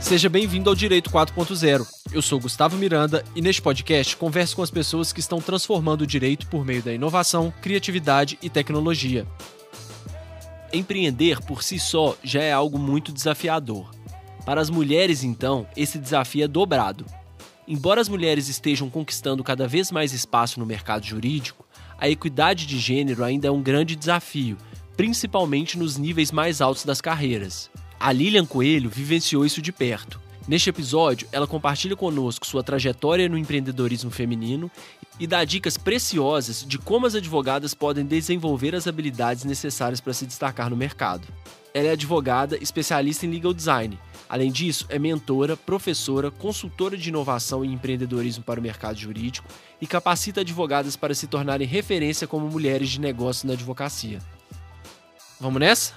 Seja bem-vindo ao Direito 4.0. Eu sou Gustavo Miranda e neste podcast converso com as pessoas que estão transformando o direito por meio da inovação, criatividade e tecnologia. Empreender por si só já é algo muito desafiador. Para as mulheres, então, esse desafio é dobrado. Embora as mulheres estejam conquistando cada vez mais espaço no mercado jurídico, a equidade de gênero ainda é um grande desafio, principalmente nos níveis mais altos das carreiras. A Lilian Coelho vivenciou isso de perto. Neste episódio, ela compartilha conosco sua trajetória no empreendedorismo feminino e dá dicas preciosas de como as advogadas podem desenvolver as habilidades necessárias para se destacar no mercado. Ela é advogada, especialista em legal design. Além disso, é mentora, professora, consultora de inovação e empreendedorismo para o mercado jurídico e capacita advogadas para se tornarem referência como mulheres de negócio na advocacia. Vamos nessa?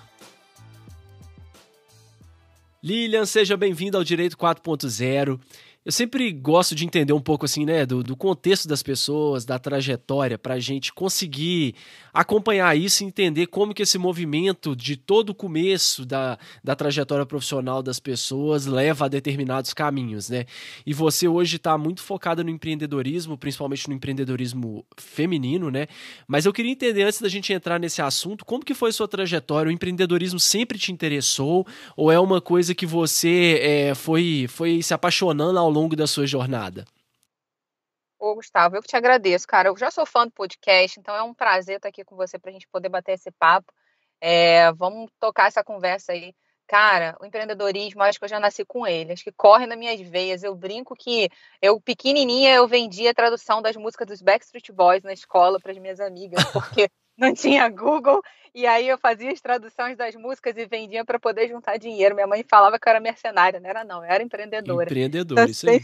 Lilian, seja bem-vinda ao Direito 4.0. Eu sempre gosto de entender um pouco assim, né, do contexto das pessoas, da trajetória, para a gente conseguir acompanhar isso e entender como que esse movimento de todo o começo da trajetória profissional das pessoas leva a determinados caminhos, né? E você hoje está muito focada no empreendedorismo, principalmente no empreendedorismo feminino, né? Mas eu queria entender, antes da gente entrar nesse assunto, como que foi a sua trajetória? O empreendedorismo sempre te interessou ou é uma coisa que você foi se apaixonando ao longo da sua jornada? Ô, Gustavo, eu que te agradeço, cara. Eu já sou fã do podcast, então é um prazer estar aqui com você para a gente poder bater esse papo. Vamos tocar essa conversa aí. Cara, o empreendedorismo, acho que eu já nasci com ele. Acho que corre nas minhas veias. Eu brinco que pequenininha, eu vendia a tradução das músicas dos Backstreet Boys na escola para as minhas amigas, porque não tinha Google. E aí eu fazia as traduções das músicas e vendia para poder juntar dinheiro. Minha mãe falava que eu era mercenária, não era não, eu era empreendedora. Então, Empreendedor, isso aí.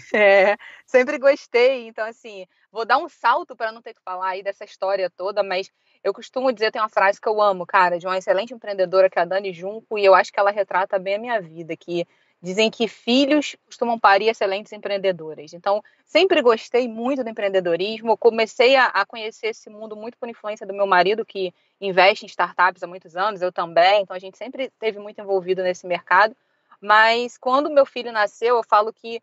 sempre gostei. Então, assim, vou dar um salto para não ter que falar aí dessa história toda, mas eu costumo dizer, tem uma frase que eu amo, cara, de uma excelente empreendedora, que é a Dani Junco, e eu acho que ela retrata bem a minha vida, que dizem que filhos costumam parir excelentes empreendedoras. Então, sempre gostei muito do empreendedorismo. Comecei a conhecer esse mundo muito por influência do meu marido, que investe em startups há muitos anos, eu também. Então, a gente sempre esteve muito envolvido nesse mercado. Mas, quando meu filho nasceu, eu falo que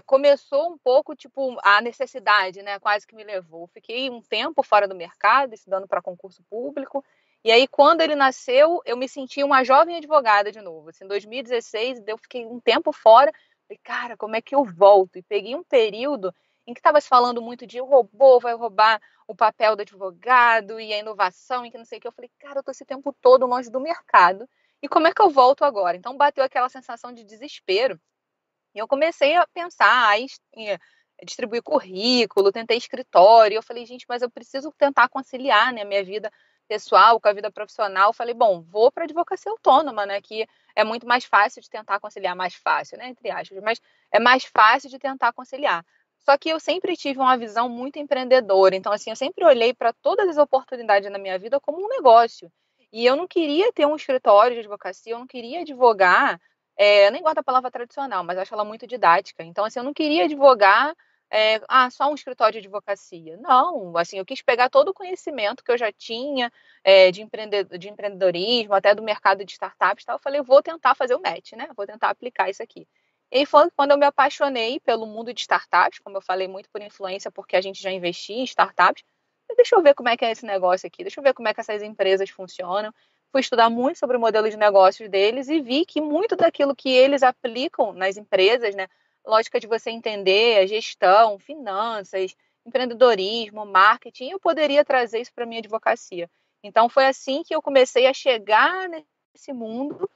começou um pouco, tipo, a necessidade, né? Quase que me levou. Fiquei um tempo fora do mercado, estudando para concurso público. E aí, quando ele nasceu, eu me senti uma jovem advogada de novo. Assim, em 2016, eu fiquei um tempo fora. Falei, cara, como é que eu volto? E peguei um período em que estava se falando muito de o robô vai roubar o papel do advogado e a inovação, e que não sei o que. Eu falei, cara, eu tô esse tempo todo longe do mercado. E como é que eu volto agora? Então, bateu aquela sensação de desespero. E eu comecei a pensar em distribuir currículo, tentei escritório. Eu falei, gente, mas eu preciso tentar conciliar, né, a minha vida pessoal com a vida profissional. Eu falei, bom, vou para a advocacia autônoma, né, que é muito mais fácil de tentar conciliar, mais fácil, né, entre aspas, mas é mais fácil de tentar conciliar. Só que eu sempre tive uma visão muito empreendedora. Então, assim, eu sempre olhei para todas as oportunidades na minha vida como um negócio. E eu não queria ter um escritório de advocacia, eu não queria advogar. Eu nem gosto da palavra tradicional, mas acho ela muito didática. Então, assim, eu não queria advogar só um escritório de advocacia. Não, assim, eu quis pegar todo o conhecimento que eu já tinha de empreendedorismo, até do mercado de startups e tal. Eu falei, eu vou tentar fazer o match, né? Vou tentar aplicar isso aqui. E aí foi quando eu me apaixonei pelo mundo de startups, como eu falei, muito por influência, porque a gente já investia em startups. Deixa eu ver como é que é esse negócio aqui, deixa eu ver como é que essas empresas funcionam. Fui estudar muito sobre o modelo de negócios deles e vi que muito daquilo que eles aplicam nas empresas, né, lógica de você entender a gestão, finanças, empreendedorismo, marketing, eu poderia trazer isso para a minha advocacia. Então, foi assim que eu comecei a chegar nesse mundo,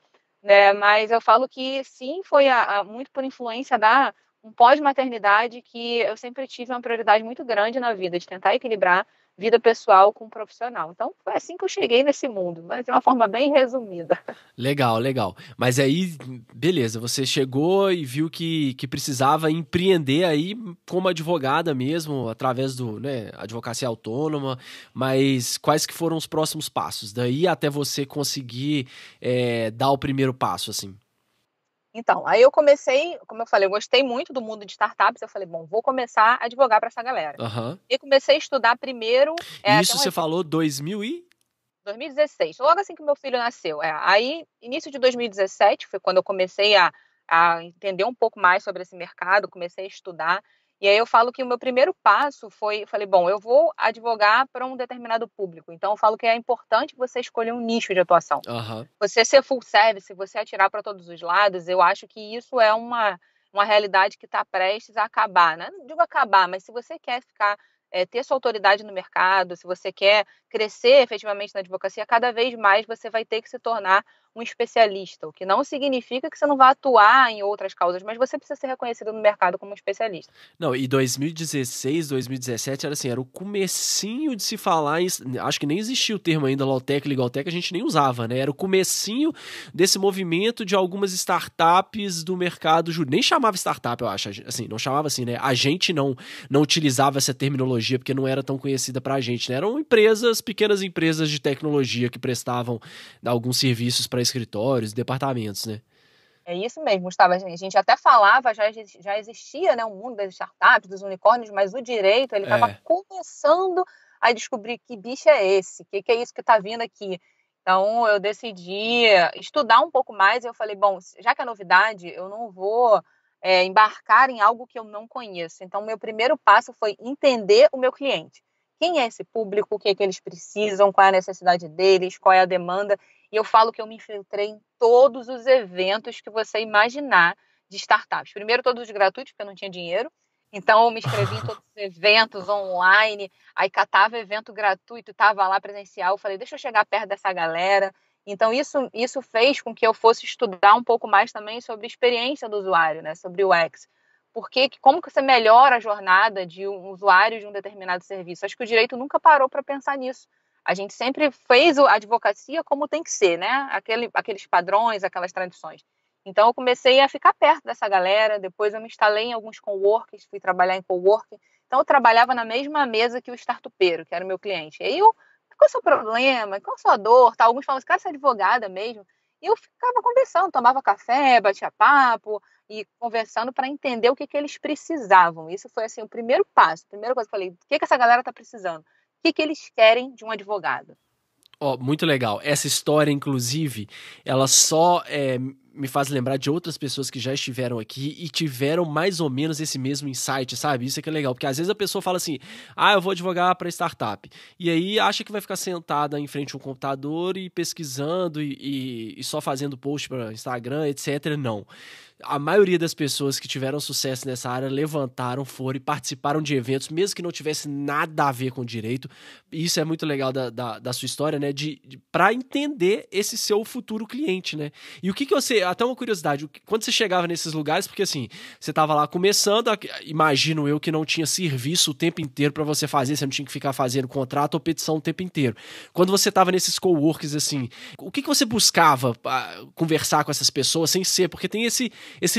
né, mas eu falo que sim, foi muito por influência da um pós-maternidade que eu sempre tive uma prioridade muito grande na vida, de tentar equilibrar vida pessoal com profissional. Então, foi assim que eu cheguei nesse mundo, mas de uma forma bem resumida. Legal, legal. Mas aí, beleza, você chegou e viu que precisava empreender aí como advogada mesmo, através do, né, advocacia autônoma, mas quais que foram os próximos passos? Daí até você conseguir dar o primeiro passo, assim. Então, aí eu comecei, como eu falei, eu gostei muito do mundo de startups, eu falei, bom, vou começar a advogar para essa galera. Aham. E comecei a estudar primeiro, E até isso você falou 2000 e? 2016, logo assim que meu filho nasceu. Aí, início de 2017, foi quando eu comecei a entender um pouco mais sobre esse mercado, comecei a estudar. E aí eu falo que o meu primeiro passo foi, eu falei, bom, eu vou advogar para um determinado público. Então eu falo que é importante você escolher um nicho de atuação. Aham. Você ser full service, você atirar para todos os lados, eu acho que isso é uma realidade que está prestes a acabar, né? Não digo acabar, mas se você quer ficar, ter sua autoridade no mercado, se você quer crescer efetivamente na advocacia, cada vez mais você vai ter que se tornar um especialista, o que não significa que você não vá atuar em outras causas, mas você precisa ser reconhecido no mercado como um especialista. Não, e 2016, 2017 era assim, era o comecinho de se falar acho que nem existia o termo ainda Lautec, Legaltec, a gente nem usava, né? Era o comecinho desse movimento de algumas startups do mercado jurídico. Nem chamava startup, eu acho, assim, não chamava assim, né? A gente não utilizava essa terminologia porque não era tão conhecida pra gente, né? Eram empresas, pequenas empresas de tecnologia que prestavam alguns serviços para escritórios, departamentos, né? É isso mesmo, Gustavo. A gente até falava, já existia, né, o mundo das startups, dos unicórnios, mas o direito ele estava É. começando a descobrir que bicho é esse, que é isso que está vindo aqui. Então eu decidi estudar um pouco mais e eu falei, bom, já que é novidade, eu não vou embarcar em algo que eu não conheço. Então meu primeiro passo foi entender o meu cliente. Quem é esse público, o que é que eles precisam, qual é a necessidade deles, qual é a demanda. E eu falo que eu me infiltrei em todos os eventos que você imaginar de startups. Primeiro, todos os gratuitos, porque eu não tinha dinheiro. Então, eu me inscrevi em todos os eventos online, aí catava evento gratuito, estava lá presencial. Eu falei, deixa eu chegar perto dessa galera. Então, isso fez com que eu fosse estudar um pouco mais também sobre a experiência do usuário, né? Sobre o UX. Porque como que você melhora a jornada de um usuário de um determinado serviço? Acho que o direito nunca parou para pensar nisso. A gente sempre fez a advocacia como tem que ser, né? Aqueles padrões, aquelas tradições. Então, eu comecei a ficar perto dessa galera, depois eu me instalei em alguns coworkings, fui trabalhar em coworking. Então, eu trabalhava na mesma mesa que o startupeiro, que era o meu cliente. E aí, qual é o seu problema? Qual é a sua dor? Tá? Alguns falam assim, cara, você é advogada mesmo? E eu ficava conversando, tomava café, batia papo e conversando para entender o que eles precisavam. Isso foi assim o primeiro passo. A primeira coisa que eu falei, o que essa galera está precisando? O que eles querem de um advogado? Ó, muito legal. Essa história, inclusive, ela só me faz lembrar de outras pessoas que já estiveram aqui e tiveram mais ou menos esse mesmo insight, sabe? Isso é que é legal, porque às vezes a pessoa fala assim, eu vou advogar para startup. E aí acha que vai ficar sentada em frente a um computador e pesquisando e só fazendo post para Instagram, etc. Não. A maioria das pessoas que tiveram sucesso nessa área levantaram, foram e participaram de eventos, mesmo que não tivesse nada a ver com direito. Isso é muito legal da sua história, né? Para entender esse seu futuro cliente, né? E o que você... Até uma curiosidade, quando você chegava nesses lugares, porque assim, você tava lá começando, imagino eu que não tinha serviço o tempo inteiro para você fazer, você não tinha que ficar fazendo contrato ou petição o tempo inteiro. Quando você tava nesses coworks, assim, o que você buscava conversar com essas pessoas sem ser... Porque tem esse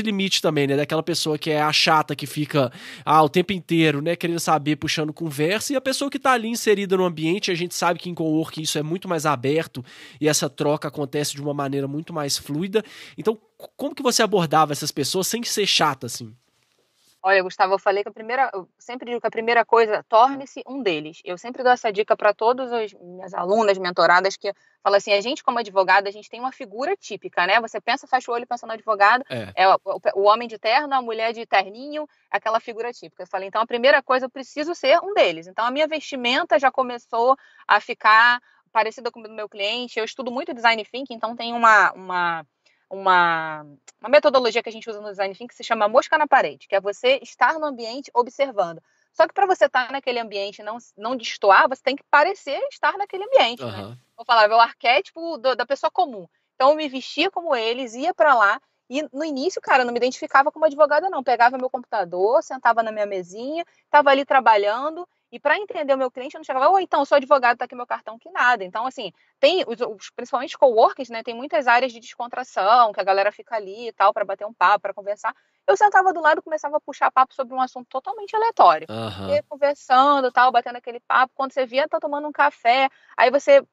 limite também, né? Daquela pessoa que é a chata, que fica o tempo inteiro, né? Querendo saber, puxando conversa, e a pessoa que tá ali inserida no ambiente, a gente sabe que em coworking isso é muito mais aberto e essa troca acontece de uma maneira muito mais fluida. Então, como que você abordava essas pessoas sem ser chata, assim? Olha, Gustavo, eu sempre digo que a primeira coisa, torne-se um deles. Eu sempre dou essa dica para todas as minhas alunas, mentoradas, que fala assim, a gente como advogada, a gente tem uma figura típica, né? Você pensa, fecha o olho, pensa no advogado, É. é o homem de terno, a mulher de terninho, aquela figura típica. Eu falei, então a primeira coisa, eu preciso ser um deles. Então a minha vestimenta já começou a ficar parecida com o do meu cliente. Eu estudo muito design thinking, então tem uma metodologia que a gente usa no design thinking que se chama mosca na parede, que é você estar no ambiente observando. Só que para você estar naquele ambiente e não destoar, você tem que parecer estar naquele ambiente, né? Uhum. Eu falava, é o arquétipo da pessoa comum. Então eu me vestia como eles, ia para lá e no início, cara, eu não me identificava como advogada não. Pegava meu computador, sentava na minha mesinha, estava ali trabalhando e para entender o meu cliente, eu não chegava, então, eu sou advogado, tá aqui meu cartão, que nada. Então, assim, tem principalmente coworkings, né? Tem muitas áreas de descontração, que a galera fica ali e tal, para bater um papo, para conversar. Eu sentava do lado e começava a puxar papo sobre um assunto totalmente aleatório. E Uhum. aí, conversando, tal, batendo aquele papo. Quando você via, tá tomando um café. Aí você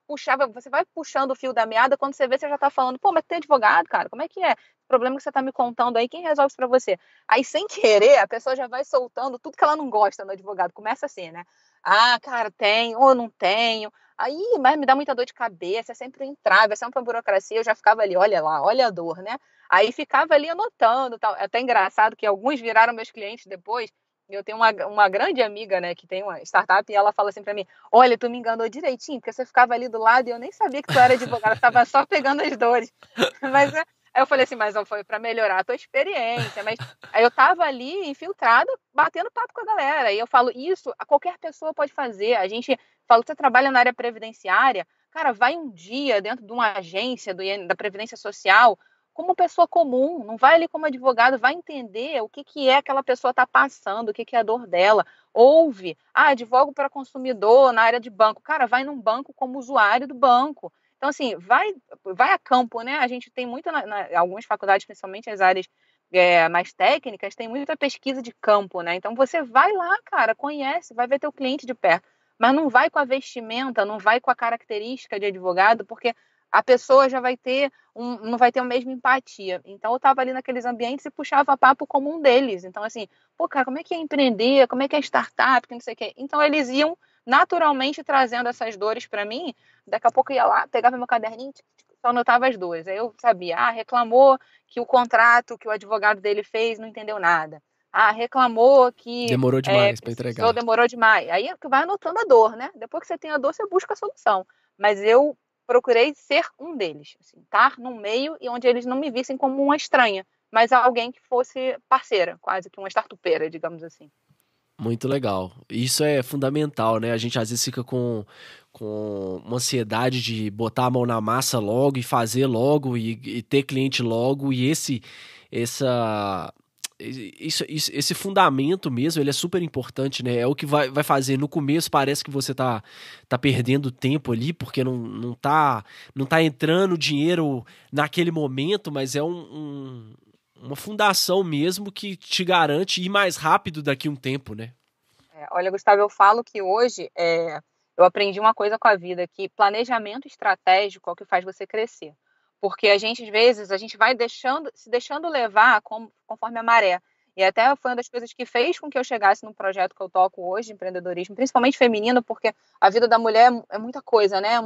vai puxando o fio da meada. Quando você vê, você já tá falando, pô, mas tem advogado, cara? Como é que é? problema que você está me contando aí, quem resolve isso para você? Aí, sem querer, a pessoa já vai soltando tudo que ela não gosta no advogado. Começa assim, né? Ah, cara, tenho ou não tenho. Aí, mas me dá muita dor de cabeça, é sempre um entrave, é sempre uma burocracia. Eu já ficava ali, olha lá, olha a dor, né? Aí ficava ali anotando, tal. É até engraçado que alguns viraram meus clientes depois. Eu tenho uma grande amiga, né, que tem uma startup, e ela fala assim para mim: olha, tu me enganou direitinho, porque você ficava ali do lado e eu nem sabia que tu era advogada, estava só pegando as dores. Mas aí eu falei assim, mas foi para melhorar a tua experiência. Mas aí eu tava ali infiltrada, batendo papo com a galera. E eu falo, isso qualquer pessoa pode fazer. A gente fala, você trabalha na área previdenciária, cara, vai um dia dentro de uma agência da Previdência Social como pessoa comum, não vai ali como advogado, vai entender o que é aquela pessoa está passando, o que é a dor dela. Ouve, advogo para consumidor na área de banco. Cara, vai num banco como usuário do banco. Então, assim, vai a campo, né? A gente tem muito, algumas faculdades, principalmente as áreas mais técnicas, tem muita pesquisa de campo, né? Então, você vai lá, cara, conhece, vai ver teu cliente de perto. Mas não vai com a vestimenta, não vai com a característica de advogado, porque a pessoa já vai ter não vai ter a mesma empatia. Então, eu estava ali naqueles ambientes e puxava papo como um deles. Então, assim, pô, cara, como é que é empreender? Como é que é startup? Que não sei o quê. Então, eles iam naturalmente trazendo essas dores para mim. Daqui a pouco eu ia lá, pegava meu caderninho, só anotava as dores. Aí eu sabia, reclamou que o contrato que o advogado dele fez não entendeu nada. Reclamou que Demorou demais para precisou, entregar. demorou demais. Aí vai anotando a dor, né? Depois que você tem a dor, você busca a solução. Mas eu procurei ser um deles, assim, estar no meio e onde eles não me vissem como uma estranha, mas alguém que fosse parceira, quase que uma startupeira, digamos assim. Muito legal. Isso é fundamental, né? A gente às vezes fica com uma ansiedade de botar a mão na massa logo e fazer logo e ter cliente logo. E esse fundamento mesmo, ele é super importante, né? É o que vai fazer. No começo parece que você tá perdendo tempo ali, porque não tá entrando dinheiro naquele momento, mas é uma fundação mesmo que te garante ir mais rápido daqui a um tempo, né? Olha, Gustavo, eu falo que hoje eu aprendi uma coisa com a vida, que planejamento estratégico é o que faz você crescer. Porque às vezes, a gente vai se deixando levar conforme a maré. E até foi uma das coisas que fez com que eu chegasse no projeto que eu toco hoje, de empreendedorismo, principalmente feminino, porque a vida da mulher é muita coisa, né?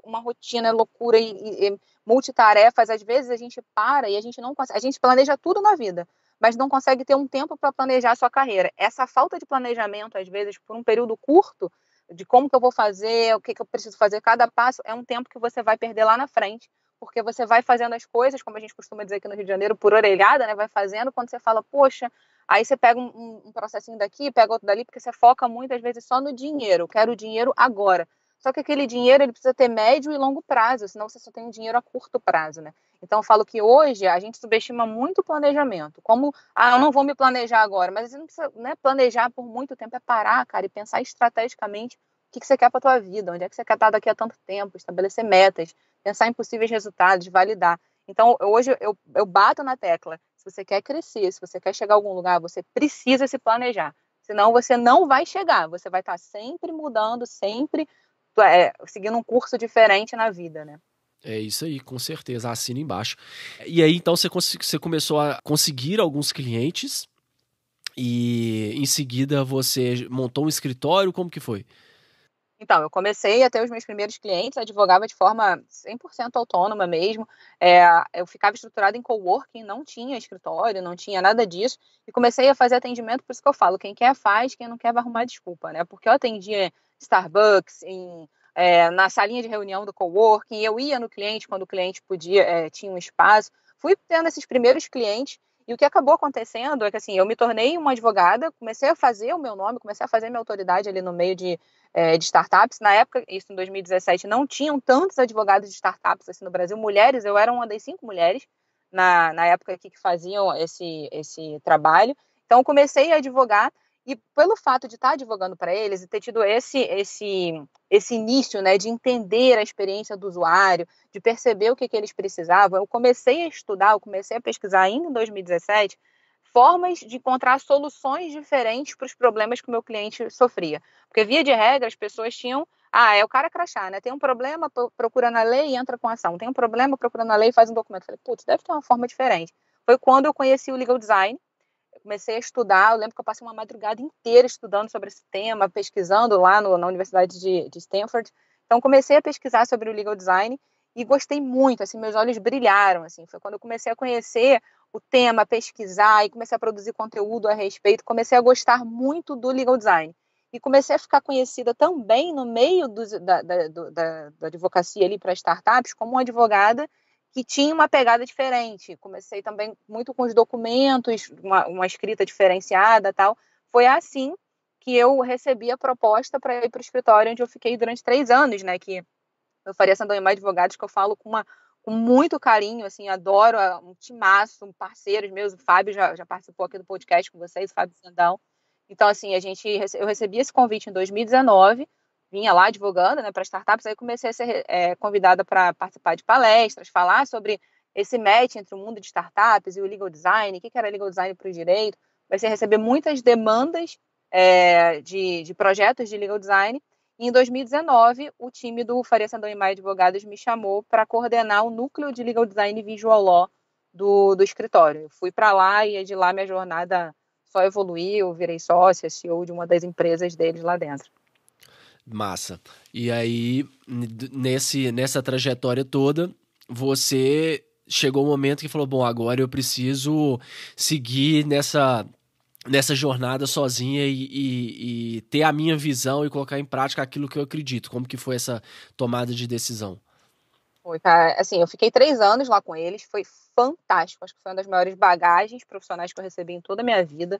Uma rotina, é loucura e multitarefas. Às vezes a gente para e a gente não consegue. A gente planeja tudo na vida, mas não consegue ter um tempo para planejar a sua carreira. Essa falta de planejamento, às vezes, por um período curto, de como que eu vou fazer, o que eu preciso fazer, cada passo, é um tempo que você vai perder lá na frente, porque você vai fazendo as coisas, como a gente costuma dizer aqui no Rio de Janeiro, por orelhada, né? Vai fazendo, quando você fala, poxa, aí você pega um processinho daqui, pega outro dali, porque você foca muitas vezes só no dinheiro, quero o dinheiro agora. Só que aquele dinheiro, ele precisa ter médio e longo prazo, senão você só tem um dinheiro a curto prazo, né? Então, eu falo que hoje a gente subestima muito o planejamento. Como, eu não vou me planejar agora, mas você não precisa, né, planejar por muito tempo, é parar, cara, e pensar estrategicamente o que você quer para a tua vida, onde é que você quer estar daqui a tanto tempo, estabelecer metas, pensar em possíveis resultados, validar. Então, hoje eu bato na tecla. Se você quer crescer, se você quer chegar a algum lugar, você precisa se planejar. Senão você não vai chegar. Você vai estar sempre mudando, sempre seguindo um curso diferente na vida, né? É isso aí, com certeza, assina embaixo. E aí, então, você começou a conseguir alguns clientes e em seguida você montou um escritório, como que foi? Então, eu comecei a ter os meus primeiros clientes, advogava de forma 100% autônoma mesmo. Eu ficava estruturada em coworking, não tinha escritório, não tinha nada disso. E comecei a fazer atendimento, por isso que eu falo, quem quer faz, quem não quer vai arrumar desculpa, né? Porque eu atendia Starbucks, na salinha de reunião do coworking, eu ia no cliente quando o cliente tinha um espaço. Fui tendo esses primeiros clientes. E o que acabou acontecendo é que, assim, eu me tornei uma advogada, comecei a fazer o meu nome, comecei a fazer minha autoridade ali no meio de startups. Na época, isso em 2017, não tinham tantos advogados de startups assim no Brasil. Mulheres, eu era uma das 5 mulheres na época aqui que faziam esse trabalho. Então, comecei a advogar e pelo fato de estar advogando para eles e ter tido esse início, né, de entender a experiência do usuário, de perceber o que eles precisavam, eu comecei a estudar, eu comecei a pesquisar ainda em 2017 formas de encontrar soluções diferentes para os problemas que o meu cliente sofria. Porque, via de regra, as pessoas tinham é o cara crachá, né? Tem um problema, procura na lei e entra com ação. Tem um problema, procura na lei e faz um documento. Falei, putz, deve ter uma forma diferente. foi quando eu conheci o legal design. Eu comecei a estudar, eu lembro que eu passei uma madrugada inteira estudando sobre esse tema, pesquisando lá na Universidade de Stanford. Então, comecei a pesquisar sobre o legal design e gostei muito, assim, meus olhos brilharam, assim, foi quando eu comecei a conhecer o tema, pesquisar e comecei a produzir conteúdo a respeito, comecei a gostar muito do legal design. E comecei a ficar conhecida também no meio da advocacia ali para startups como uma advogada que tinha uma pegada diferente. Comecei também muito com os documentos, uma escrita diferenciada, tal. Foi assim que eu recebi a proposta para ir para o escritório onde eu fiquei durante 3 anos, né? Que eu Faria Sandão e Mais Advogados, que eu falo com muito carinho, assim, adoro um timaço, parceiros meus, o Fábio já participou aqui do podcast com vocês, o Fábio Sandão. Então, assim, eu recebi esse convite em 2019, vinha lá advogando, né, para startups, aí comecei a ser convidada para participar de palestras, falar sobre esse match entre o mundo de startups e o legal design, o que era legal design para o direito. Comecei a receber muitas demandas de projetos de legal design. E em 2019, o time do Faria Sandão e Mais Advogados me chamou para coordenar o núcleo de legal design e visual law do escritório. Eu fui para lá e de lá minha jornada só evoluiu, eu virei sócia, CEO de uma das empresas deles lá dentro. Massa. E aí, nessa trajetória toda, você chegou um momento que falou, bom, agora eu preciso seguir nessa jornada sozinha e ter a minha visão e colocar em prática aquilo que eu acredito. Como que foi essa tomada de decisão? Foi, cara, assim, eu fiquei 3 anos lá com eles, foi fantástico, acho que foi uma das maiores bagagens profissionais que eu recebi em toda a minha vida,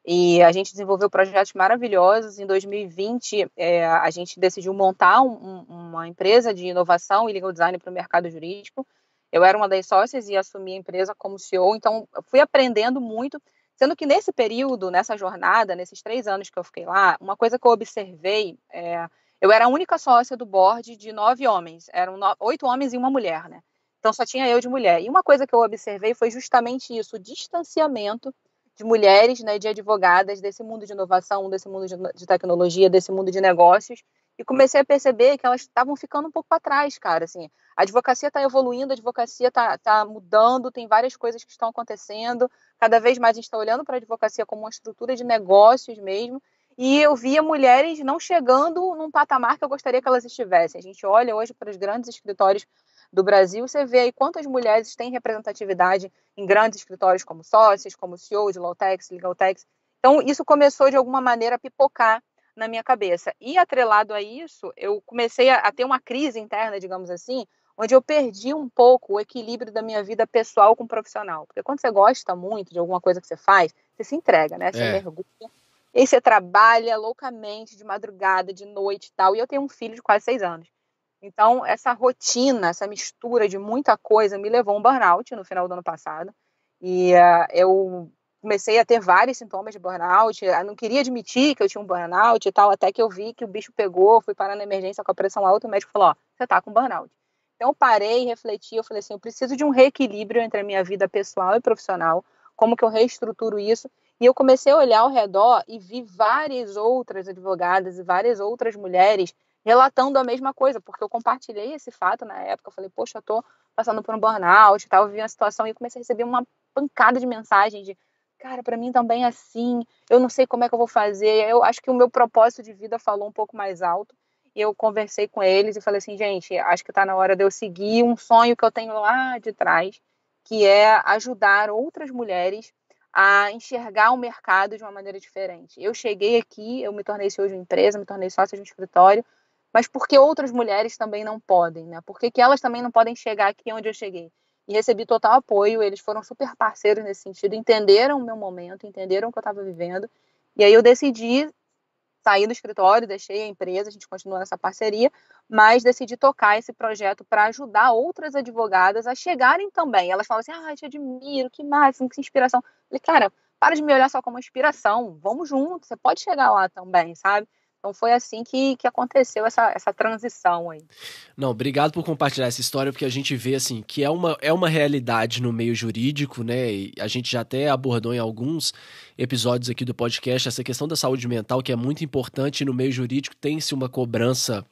e a gente desenvolveu projetos maravilhosos. Em 2020, a gente decidiu montar uma empresa de inovação e legal design para o mercado jurídico. Eu era uma das sócias e assumi a empresa como CEO, então eu fui aprendendo muito, sendo que nesse período, nessa jornada, nesses 3 anos que eu fiquei lá, uma coisa que eu observei eu era a única sócia do board de 9 homens. Eram 8 homens e uma mulher, né? Então só tinha eu de mulher. E uma coisa que eu observei foi justamente isso, o distanciamento de mulheres, né, de advogadas desse mundo de inovação, desse mundo de tecnologia, desse mundo de negócios. E comecei a perceber que elas estavam ficando um pouco para trás, cara. Assim, a advocacia está evoluindo, a advocacia está mudando, tem várias coisas que estão acontecendo. Cada vez mais a gente está olhando para a advocacia como uma estrutura de negócios mesmo. E eu via mulheres não chegando num patamar que eu gostaria que elas estivessem. A gente olha hoje para os grandes escritórios do Brasil, você vê aí quantas mulheres têm representatividade em grandes escritórios como sócias, como CEO de Lawtex, Legaltex. Então, isso começou de alguma maneira a pipocar na minha cabeça. E atrelado a isso, eu comecei a ter uma crise interna, digamos assim, onde eu perdi um pouco o equilíbrio da minha vida pessoal com profissional. Porque quando você gosta muito de alguma coisa que você faz, você se entrega, né? Você mergulha. E aí você trabalha loucamente, de madrugada, de noite e tal. E eu tenho um filho de quase 6 anos. Então, essa rotina, essa mistura de muita coisa me levou a um burnout no final do ano passado. E eu comecei a ter vários sintomas de burnout. Eu não queria admitir que eu tinha um burnout e tal, até que eu vi que o bicho pegou, fui parar na emergência com a pressão alta, o médico falou, você tá com burnout. Então, eu parei, refleti, eu falei assim, eu preciso de um reequilíbrio entre a minha vida pessoal e profissional, como que eu reestruturo isso. E eu comecei a olhar ao redor e vi várias outras advogadas e várias outras mulheres relatando a mesma coisa, porque eu compartilhei esse fato na época. Eu falei, poxa, eu tô passando por um burnout e tal, eu vi a situação e comecei a receber uma pancada de mensagens de, cara, para mim também é assim, eu não sei como é que eu vou fazer. Eu acho que o meu propósito de vida falou um pouco mais alto. E eu conversei com eles e falei assim, gente, acho que tá na hora de eu seguir um sonho que eu tenho lá de trás, que é ajudar outras mulheres a enxergar o mercado de uma maneira diferente. Eu cheguei aqui, eu me tornei CEO de uma empresa, me tornei sócia de um escritório, mas por que outras mulheres também não podem, né? Por que elas também não podem chegar aqui onde eu cheguei? E recebi total apoio, eles foram super parceiros nesse sentido, entenderam o meu momento, entenderam o que eu estava vivendo, e aí eu decidi saí do escritório, deixei a empresa, a gente continua nessa parceria, mas decidi tocar esse projeto para ajudar outras advogadas a chegarem também. Elas falam assim, te admiro, que máximo, que inspiração. Eu falei, cara, para de me olhar só como inspiração, vamos juntos, você pode chegar lá também, sabe? Então foi assim que aconteceu essa transição aí. Não, obrigado por compartilhar essa história, porque a gente vê assim que é uma realidade no meio jurídico, né? E a gente já até abordou em alguns episódios aqui do podcast essa questão da saúde mental, que é muito importante no meio jurídico, tem-se uma cobrança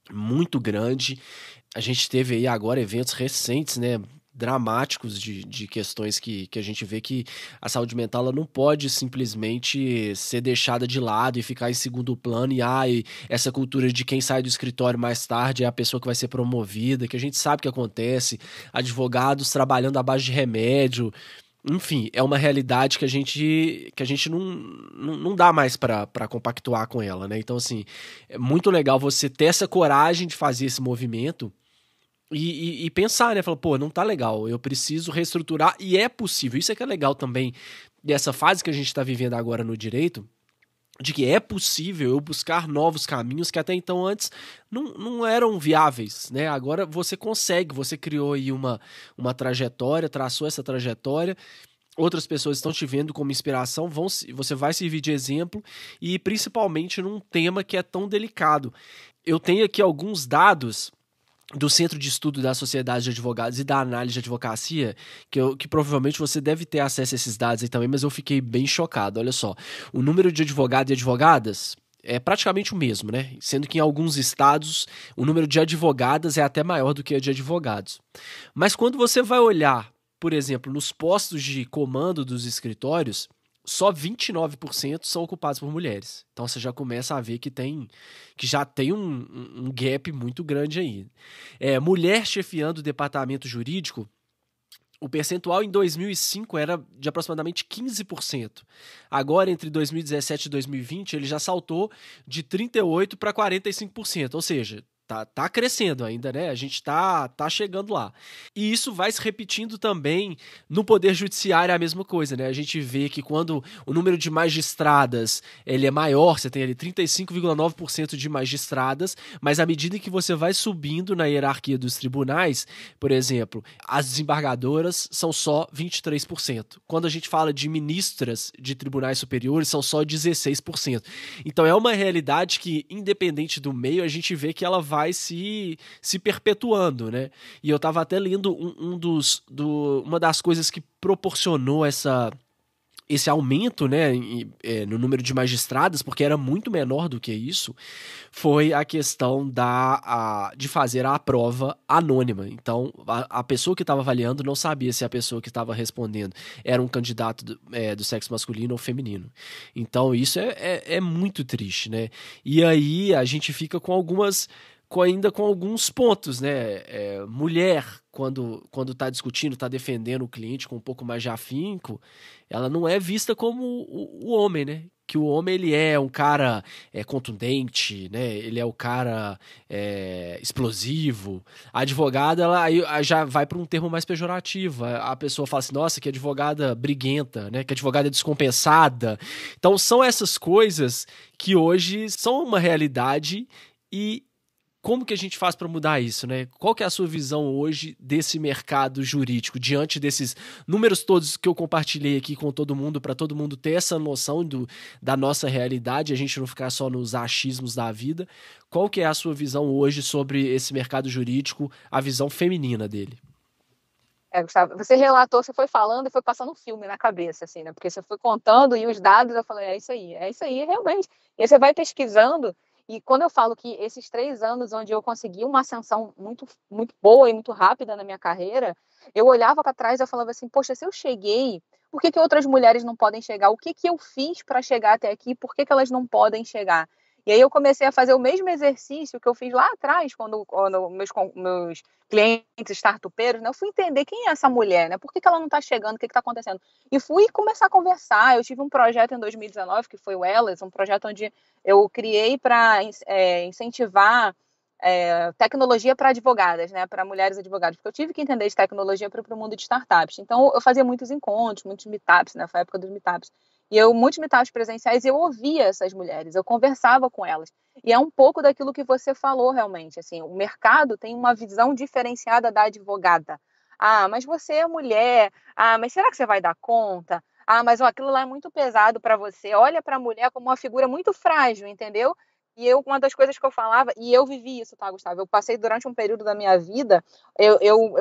muito grande. A gente teve aí agora eventos recentes, né? dramáticos de questões que a gente vê que a saúde mental ela não pode simplesmente ser deixada de lado e ficar em segundo plano e essa cultura de quem sai do escritório mais tarde é a pessoa que vai ser promovida, que a gente sabe que acontece, advogados trabalhando à base de remédio, enfim, é uma realidade que a gente não dá mais para compactuar com ela, né? Então, assim, é muito legal você ter essa coragem de fazer esse movimento e pensar, né? Falar, pô, não tá legal, eu preciso reestruturar, e é possível. Isso é que é legal também dessa fase que a gente tá vivendo agora no direito, de que é possível eu buscar novos caminhos que até então antes não eram viáveis, né? Agora você consegue, você criou aí uma trajetória, traçou essa trajetória, outras pessoas estão te vendo como inspiração, você vai servir de exemplo, e principalmente num tema que é tão delicado. Eu tenho aqui alguns dados do Centro de Estudo da Sociedade de Advogados e da Análise de Advocacia, que provavelmente você deve ter acesso a esses dados aí também, mas eu fiquei bem chocado. Olha só, o número de advogados e advogadas é praticamente o mesmo, né? Sendo que em alguns estados o número de advogadas é até maior do que o de advogados. Mas quando você vai olhar, por exemplo, nos postos de comando dos escritórios, só 29% são ocupados por mulheres. Então você já começa a ver que já tem um gap muito grande aí. Mulher chefiando o departamento jurídico, o percentual em 2005 era de aproximadamente 15%. Agora, entre 2017 e 2020, ele já saltou de 38% para 45%. Ou seja, tá crescendo ainda, né? A gente tá chegando lá. E isso vai se repetindo também no Poder Judiciário, é a mesma coisa, né? A gente vê que quando o número de magistradas ele é maior, você tem ali 35,9% de magistradas, mas à medida que você vai subindo na hierarquia dos tribunais, por exemplo, as desembargadoras são só 23%. Quando a gente fala de ministras de tribunais superiores, são só 16%. Então é uma realidade que, independente do meio, a gente vê que ela vai se perpetuando, né? E eu tava até lendo uma das coisas que proporcionou esse aumento, né, no número de magistradas, porque era muito menor do que isso, foi a questão de fazer a prova anônima. Então, a pessoa que estava avaliando não sabia se a pessoa que estava respondendo era um candidato do sexo masculino ou feminino. Então, isso é muito triste, né? E aí a gente fica ainda com alguns pontos, né? Mulher, quando está discutindo, está defendendo o cliente com um pouco mais de afinco, ela não é vista como o homem, né? Que o homem ele é um cara contundente, né? Ele é o cara explosivo. A advogada ela aí já vai para um termo mais pejorativo. A pessoa fala assim, nossa, que advogada briguenta, né? Que advogada descompensada. Então são essas coisas que hoje são uma realidade. E como que a gente faz para mudar isso, né? Qual que é a sua visão hoje desse mercado jurídico, diante desses números todos que eu compartilhei aqui com todo mundo, para todo mundo ter essa noção da nossa realidade, a gente não ficar só nos achismos da vida. Qual que é a sua visão hoje sobre esse mercado jurídico, a visão feminina dele? Gustavo, você relatou, você foi falando e foi passando um filme na cabeça, assim, né? Porque você foi contando e os dados, eu falei, é isso aí, realmente. E aí você vai pesquisando. E quando eu falo que esses 3 anos onde eu consegui uma ascensão muito, muito boa e muito rápida na minha carreira, eu olhava para trás e eu falava assim, poxa, se eu cheguei, por que outras mulheres não podem chegar? O que eu fiz para chegar até aqui? Por que elas não podem chegar? E aí eu comecei a fazer o mesmo exercício que eu fiz lá atrás, quando meus clientes startupeiros, né? Eu fui entender quem é essa mulher, né? Por que ela não está chegando, o que está acontecendo? E fui começar a conversar. Eu tive um projeto em 2019, que foi o Elas, um projeto onde eu criei para incentivar tecnologia para advogadas, né? Para mulheres advogadas, porque eu tive que entender de tecnologia para o mundo de startups. Então, eu fazia muitos encontros, muitos meetups, né? Foi a época dos meetups. E muitos meetups presenciais, eu ouvia essas mulheres, eu conversava com elas. E é um pouco daquilo que você falou, realmente. Assim, o mercado tem uma visão diferenciada da advogada. Ah, mas você é mulher. Ah, mas será que você vai dar conta? Ah, mas aquilo lá é muito pesado para você. Olha para a mulher como uma figura muito frágil, entendeu? E uma das coisas que eu falava, e eu vivi isso, tá, Gustavo? Eu passei durante um período da minha vida, eu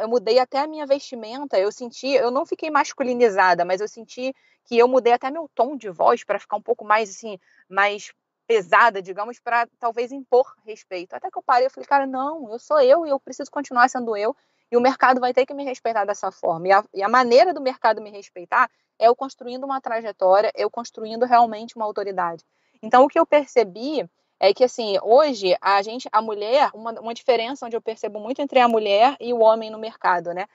mudei até a minha vestimenta, eu não fiquei masculinizada, mas eu senti que eu mudei até meu tom de voz para ficar um pouco mais, assim, mais pesada, digamos, para talvez impor respeito. Até que eu parei, eu falei, cara, não, eu sou eu e eu preciso continuar sendo eu. E o mercado vai ter que me respeitar dessa forma. E a maneira do mercado me respeitar é eu construindo uma trajetória, eu construindo realmente uma autoridade. Então, o que eu percebi é que, assim, hoje, a mulher, uma diferença onde eu percebo muito entre a mulher e o homem no mercado, né?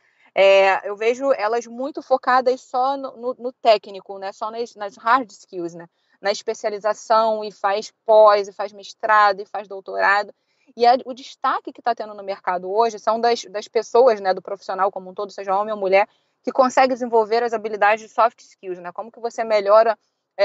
Eu vejo elas muito focadas só no técnico, né? Só nas hard skills, né? Na especialização, e faz pós, e faz mestrado, e faz doutorado. E o destaque que está tendo no mercado hoje são das pessoas, né? Do profissional como um todo, seja homem ou mulher, que consegue desenvolver as habilidades de soft skills, né? Como que você melhora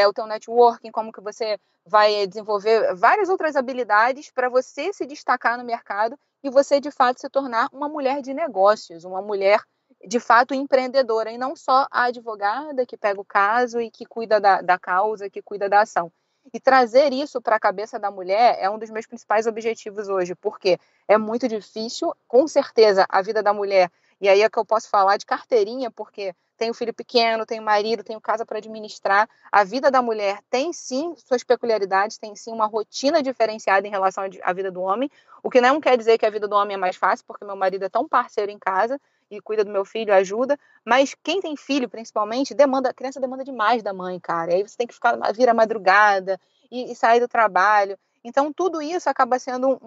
o teu networking, como que você vai desenvolver várias outras habilidades para você se destacar no mercado e você, de fato, se tornar uma mulher de negócios, uma mulher, de fato, empreendedora, e não só a advogada que pega o caso e que cuida da causa, que cuida da ação. E trazer isso para a cabeça da mulher é um dos meus principais objetivos hoje, porque é muito difícil, com certeza, a vida da mulher, e aí é que eu posso falar de carteirinha, porque tenho filho pequeno, tenho marido, tenho casa para administrar. A vida da mulher tem sim suas peculiaridades, tem sim uma rotina diferenciada em relação à vida do homem, o que não quer dizer que a vida do homem é mais fácil, porque meu marido é tão parceiro em casa e cuida do meu filho, ajuda, mas quem tem filho, principalmente, a criança demanda demais da mãe, cara. Aí você tem que vir à madrugada e sair do trabalho. Então, tudo isso acaba sendo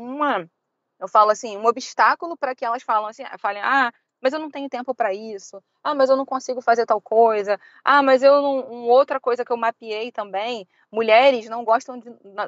eu falo assim, um obstáculo para que elas falem, mas eu não tenho tempo para isso. Mas eu não consigo fazer tal coisa. Mas eu não. Outra coisa que eu mapeei também, mulheres não gostam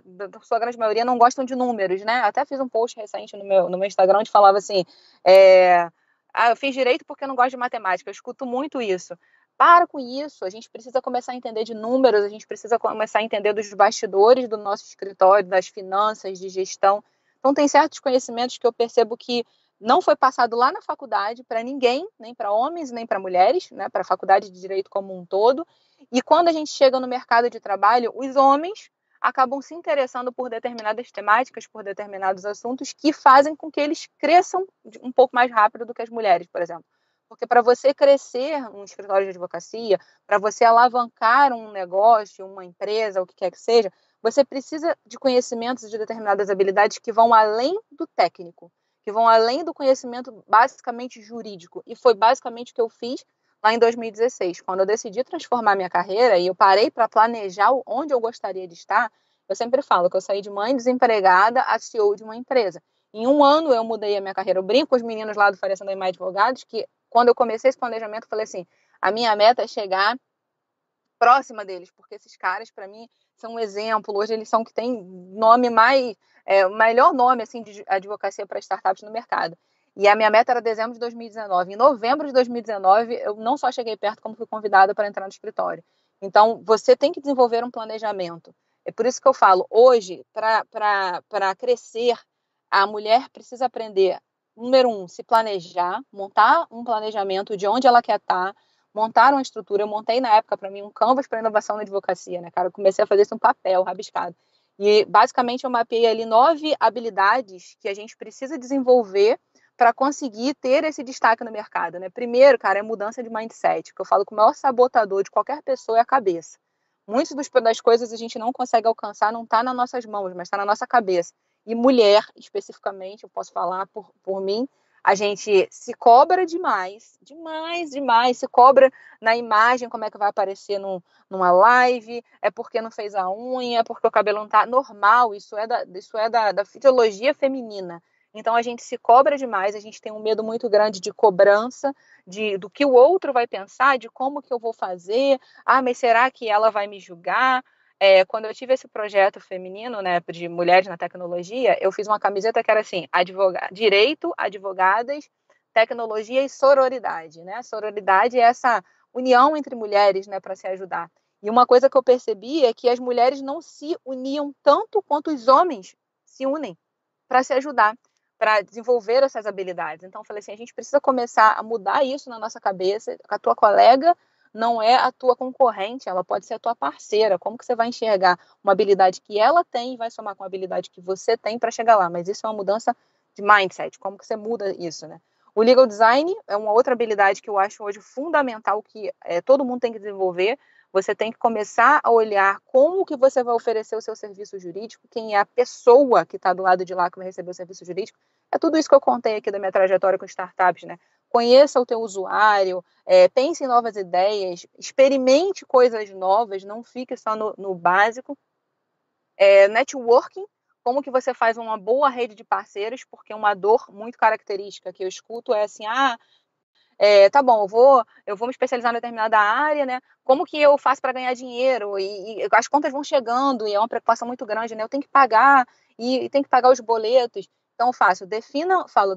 da sua grande maioria, não gostam de números, né? Até fiz um post recente no meu Instagram onde falava assim: eu fiz direito porque eu não gosto de matemática. Eu escuto muito isso. Para com isso, a gente precisa começar a entender de números, a gente precisa começar a entender dos bastidores do nosso escritório, das finanças, de gestão. Então, tem certos conhecimentos que eu percebo que não foi passado lá na faculdade para ninguém, nem para homens, nem para mulheres, né, para a faculdade de direito como um todo. E quando a gente chega no mercado de trabalho, os homens acabam se interessando por determinadas temáticas, por determinados assuntos que fazem com que eles cresçam um pouco mais rápido do que as mulheres, por exemplo. Porque para você crescer um escritório de advocacia, para você alavancar um negócio, uma empresa, o que quer que seja, você precisa de conhecimentos de determinadas habilidades que vão além do técnico, que vão além do conhecimento basicamente jurídico. E foi basicamente o que eu fiz lá em 2016. Quando eu decidi transformar minha carreira e eu parei para planejar onde eu gostaria de estar, eu sempre falo que eu saí de mãe desempregada a CEO de uma empresa. Em um ano eu mudei a minha carreira. Eu brinco com os meninos lá do Faria Sandaime Advogados que quando eu comecei esse planejamento, eu falei assim, a minha meta é chegar próxima deles, porque esses caras, para mim, são um exemplo. Hoje eles são que tem nome o melhor nome assim de advocacia para startups no mercado. E a minha meta era dezembro de 2019. Em novembro de 2019, eu não só cheguei perto, como fui convidada para entrar no escritório. Então, você tem que desenvolver um planejamento. É por isso que eu falo, hoje, para crescer, a mulher precisa aprender, número 1, se planejar, montar um planejamento de onde ela quer estar, montar uma estrutura. Eu montei na época para mim um canvas para inovação na advocacia, né, cara? Eu comecei a fazer isso um papel rabiscado. E basicamente eu mapeei ali 9 habilidades que a gente precisa desenvolver para conseguir ter esse destaque no mercado, né? Primeiro, cara, é mudança de mindset, que eu falo que o maior sabotador de qualquer pessoa é a cabeça. Muitas das coisas a gente não consegue alcançar, não está nas nossas mãos, mas está na nossa cabeça. E mulher, especificamente, eu posso falar por mim, a gente se cobra demais, se cobra na imagem, como é que vai aparecer numa live, é porque não fez a unha, é porque o cabelo não tá normal, isso é da fisiologia feminina. Então a gente se cobra demais, a gente tem um medo muito grande de cobrança, do que o outro vai pensar, de como que eu vou fazer, mas será que ela vai me julgar? Quando eu tive esse projeto feminino, né, de mulheres na tecnologia, eu fiz uma camiseta que era assim, direito, advogadas, tecnologia e sororidade, né? Sororidade é essa união entre mulheres, né, para se ajudar. E uma coisa que eu percebi é que as mulheres não se uniam tanto quanto os homens se unem para se ajudar, para desenvolver essas habilidades. Então, eu falei assim, a gente precisa começar a mudar isso na nossa cabeça. A tua colega não é a tua concorrente, ela pode ser a tua parceira. Como que você vai enxergar uma habilidade que ela tem e vai somar com a habilidade que você tem para chegar lá? Mas isso é uma mudança de mindset. Como que você muda isso, né? O legal design é uma outra habilidade que eu acho hoje fundamental, que todo mundo tem que desenvolver. Você tem que começar a olhar como que você vai oferecer o seu serviço jurídico, quem é a pessoa que está do lado de lá que vai receber o serviço jurídico. É tudo isso que eu contei aqui da minha trajetória com startups, né? conheça o teu usuário, pense em novas ideias, experimente coisas novas, não fique só no básico. Networking, como que você faz uma boa rede de parceiros, porque uma dor muito característica que eu escuto é assim, tá bom, eu vou me especializar em determinada área, né? Como que eu faço para ganhar dinheiro? E as contas vão chegando e é uma preocupação muito grande, né? Eu tenho que pagar e tenho que pagar os boletos. Então,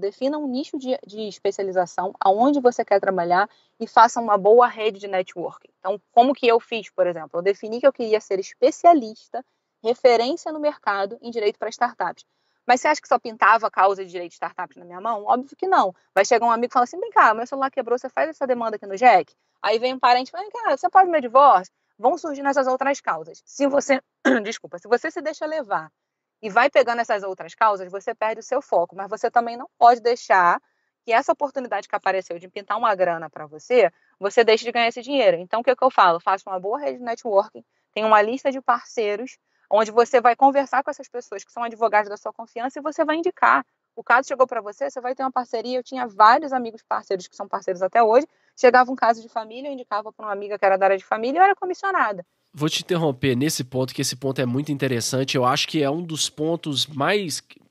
defina um nicho de especialização, aonde você quer trabalhar e faça uma boa rede de networking. Então, como que eu fiz, por exemplo? Eu defini que eu queria ser especialista, referência no mercado em direito para startups. Mas você acha que só pintava a causa de direito de startups na minha mão? Óbvio que não. Vai chegar um amigo e falar assim, vem cá, meu celular quebrou, você faz essa demanda aqui no Jack? Aí vem um parente e fala, vem cá, você pode meu divórcio? Vão surgir nessas outras causas. Se você, desculpa, se você se deixa levar e vai pegando essas outras causas, você perde o seu foco. Mas você também não pode deixar que essa oportunidade que apareceu de pintar uma grana para você, você deixe de ganhar esse dinheiro. Então, o que eu falo? Faça uma boa rede de networking, tenha uma lista de parceiros, onde você vai conversar com essas pessoas que são advogados da sua confiança e você vai indicar. O caso chegou para você, você vai ter uma parceria. Eu tinha vários amigos parceiros que são parceiros até hoje. Chegava um caso de família, eu indicava para uma amiga que era da área de família e eu era comissionada. Vou te interromper nesse ponto, que esse ponto é muito interessante. Eu acho que é um dos pontos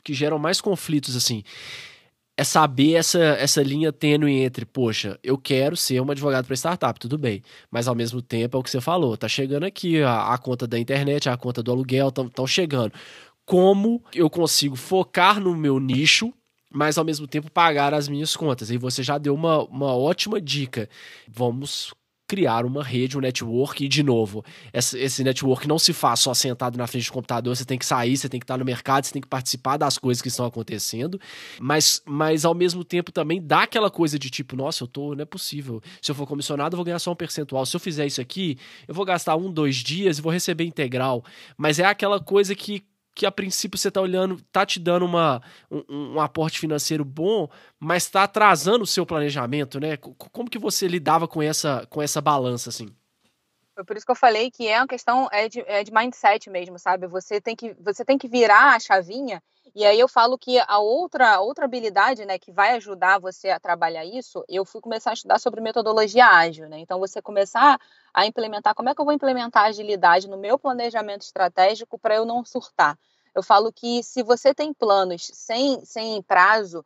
que geram mais conflitos, assim. É saber essa linha tênue entre, poxa, eu quero ser um advogado para startup, tudo bem. Mas ao mesmo tempo é o que você falou, tá chegando aqui a conta da internet, a conta do aluguel, estão chegando. Como eu consigo focar no meu nicho, mas ao mesmo tempo pagar as minhas contas? E você já deu uma ótima dica. Vamos criar uma rede, um network, e de novo, esse network não se faz só sentado na frente do computador, você tem que sair, você tem que estar no mercado, você tem que participar das coisas que estão acontecendo, mas ao mesmo tempo também dá aquela coisa de tipo, nossa, não é possível, se eu for comissionado eu vou ganhar só um percentual, se eu fizer isso aqui, eu vou gastar 2 dias e vou receber integral, mas é aquela coisa que a princípio você tá olhando, tá te dando um aporte financeiro bom, mas tá atrasando o seu planejamento, né? Como que você lidava com essa balança, assim? Foi por isso que eu falei que é uma questão de mindset mesmo, sabe? Você tem que virar a chavinha, e aí eu falo que a outra habilidade, né, que vai ajudar você a trabalhar isso, eu fui começar a estudar sobre metodologia ágil, né? Então você começar a implementar, como é que eu vou implementar agilidade no meu planejamento estratégico para eu não surtar? Eu falo que se você tem planos sem prazo,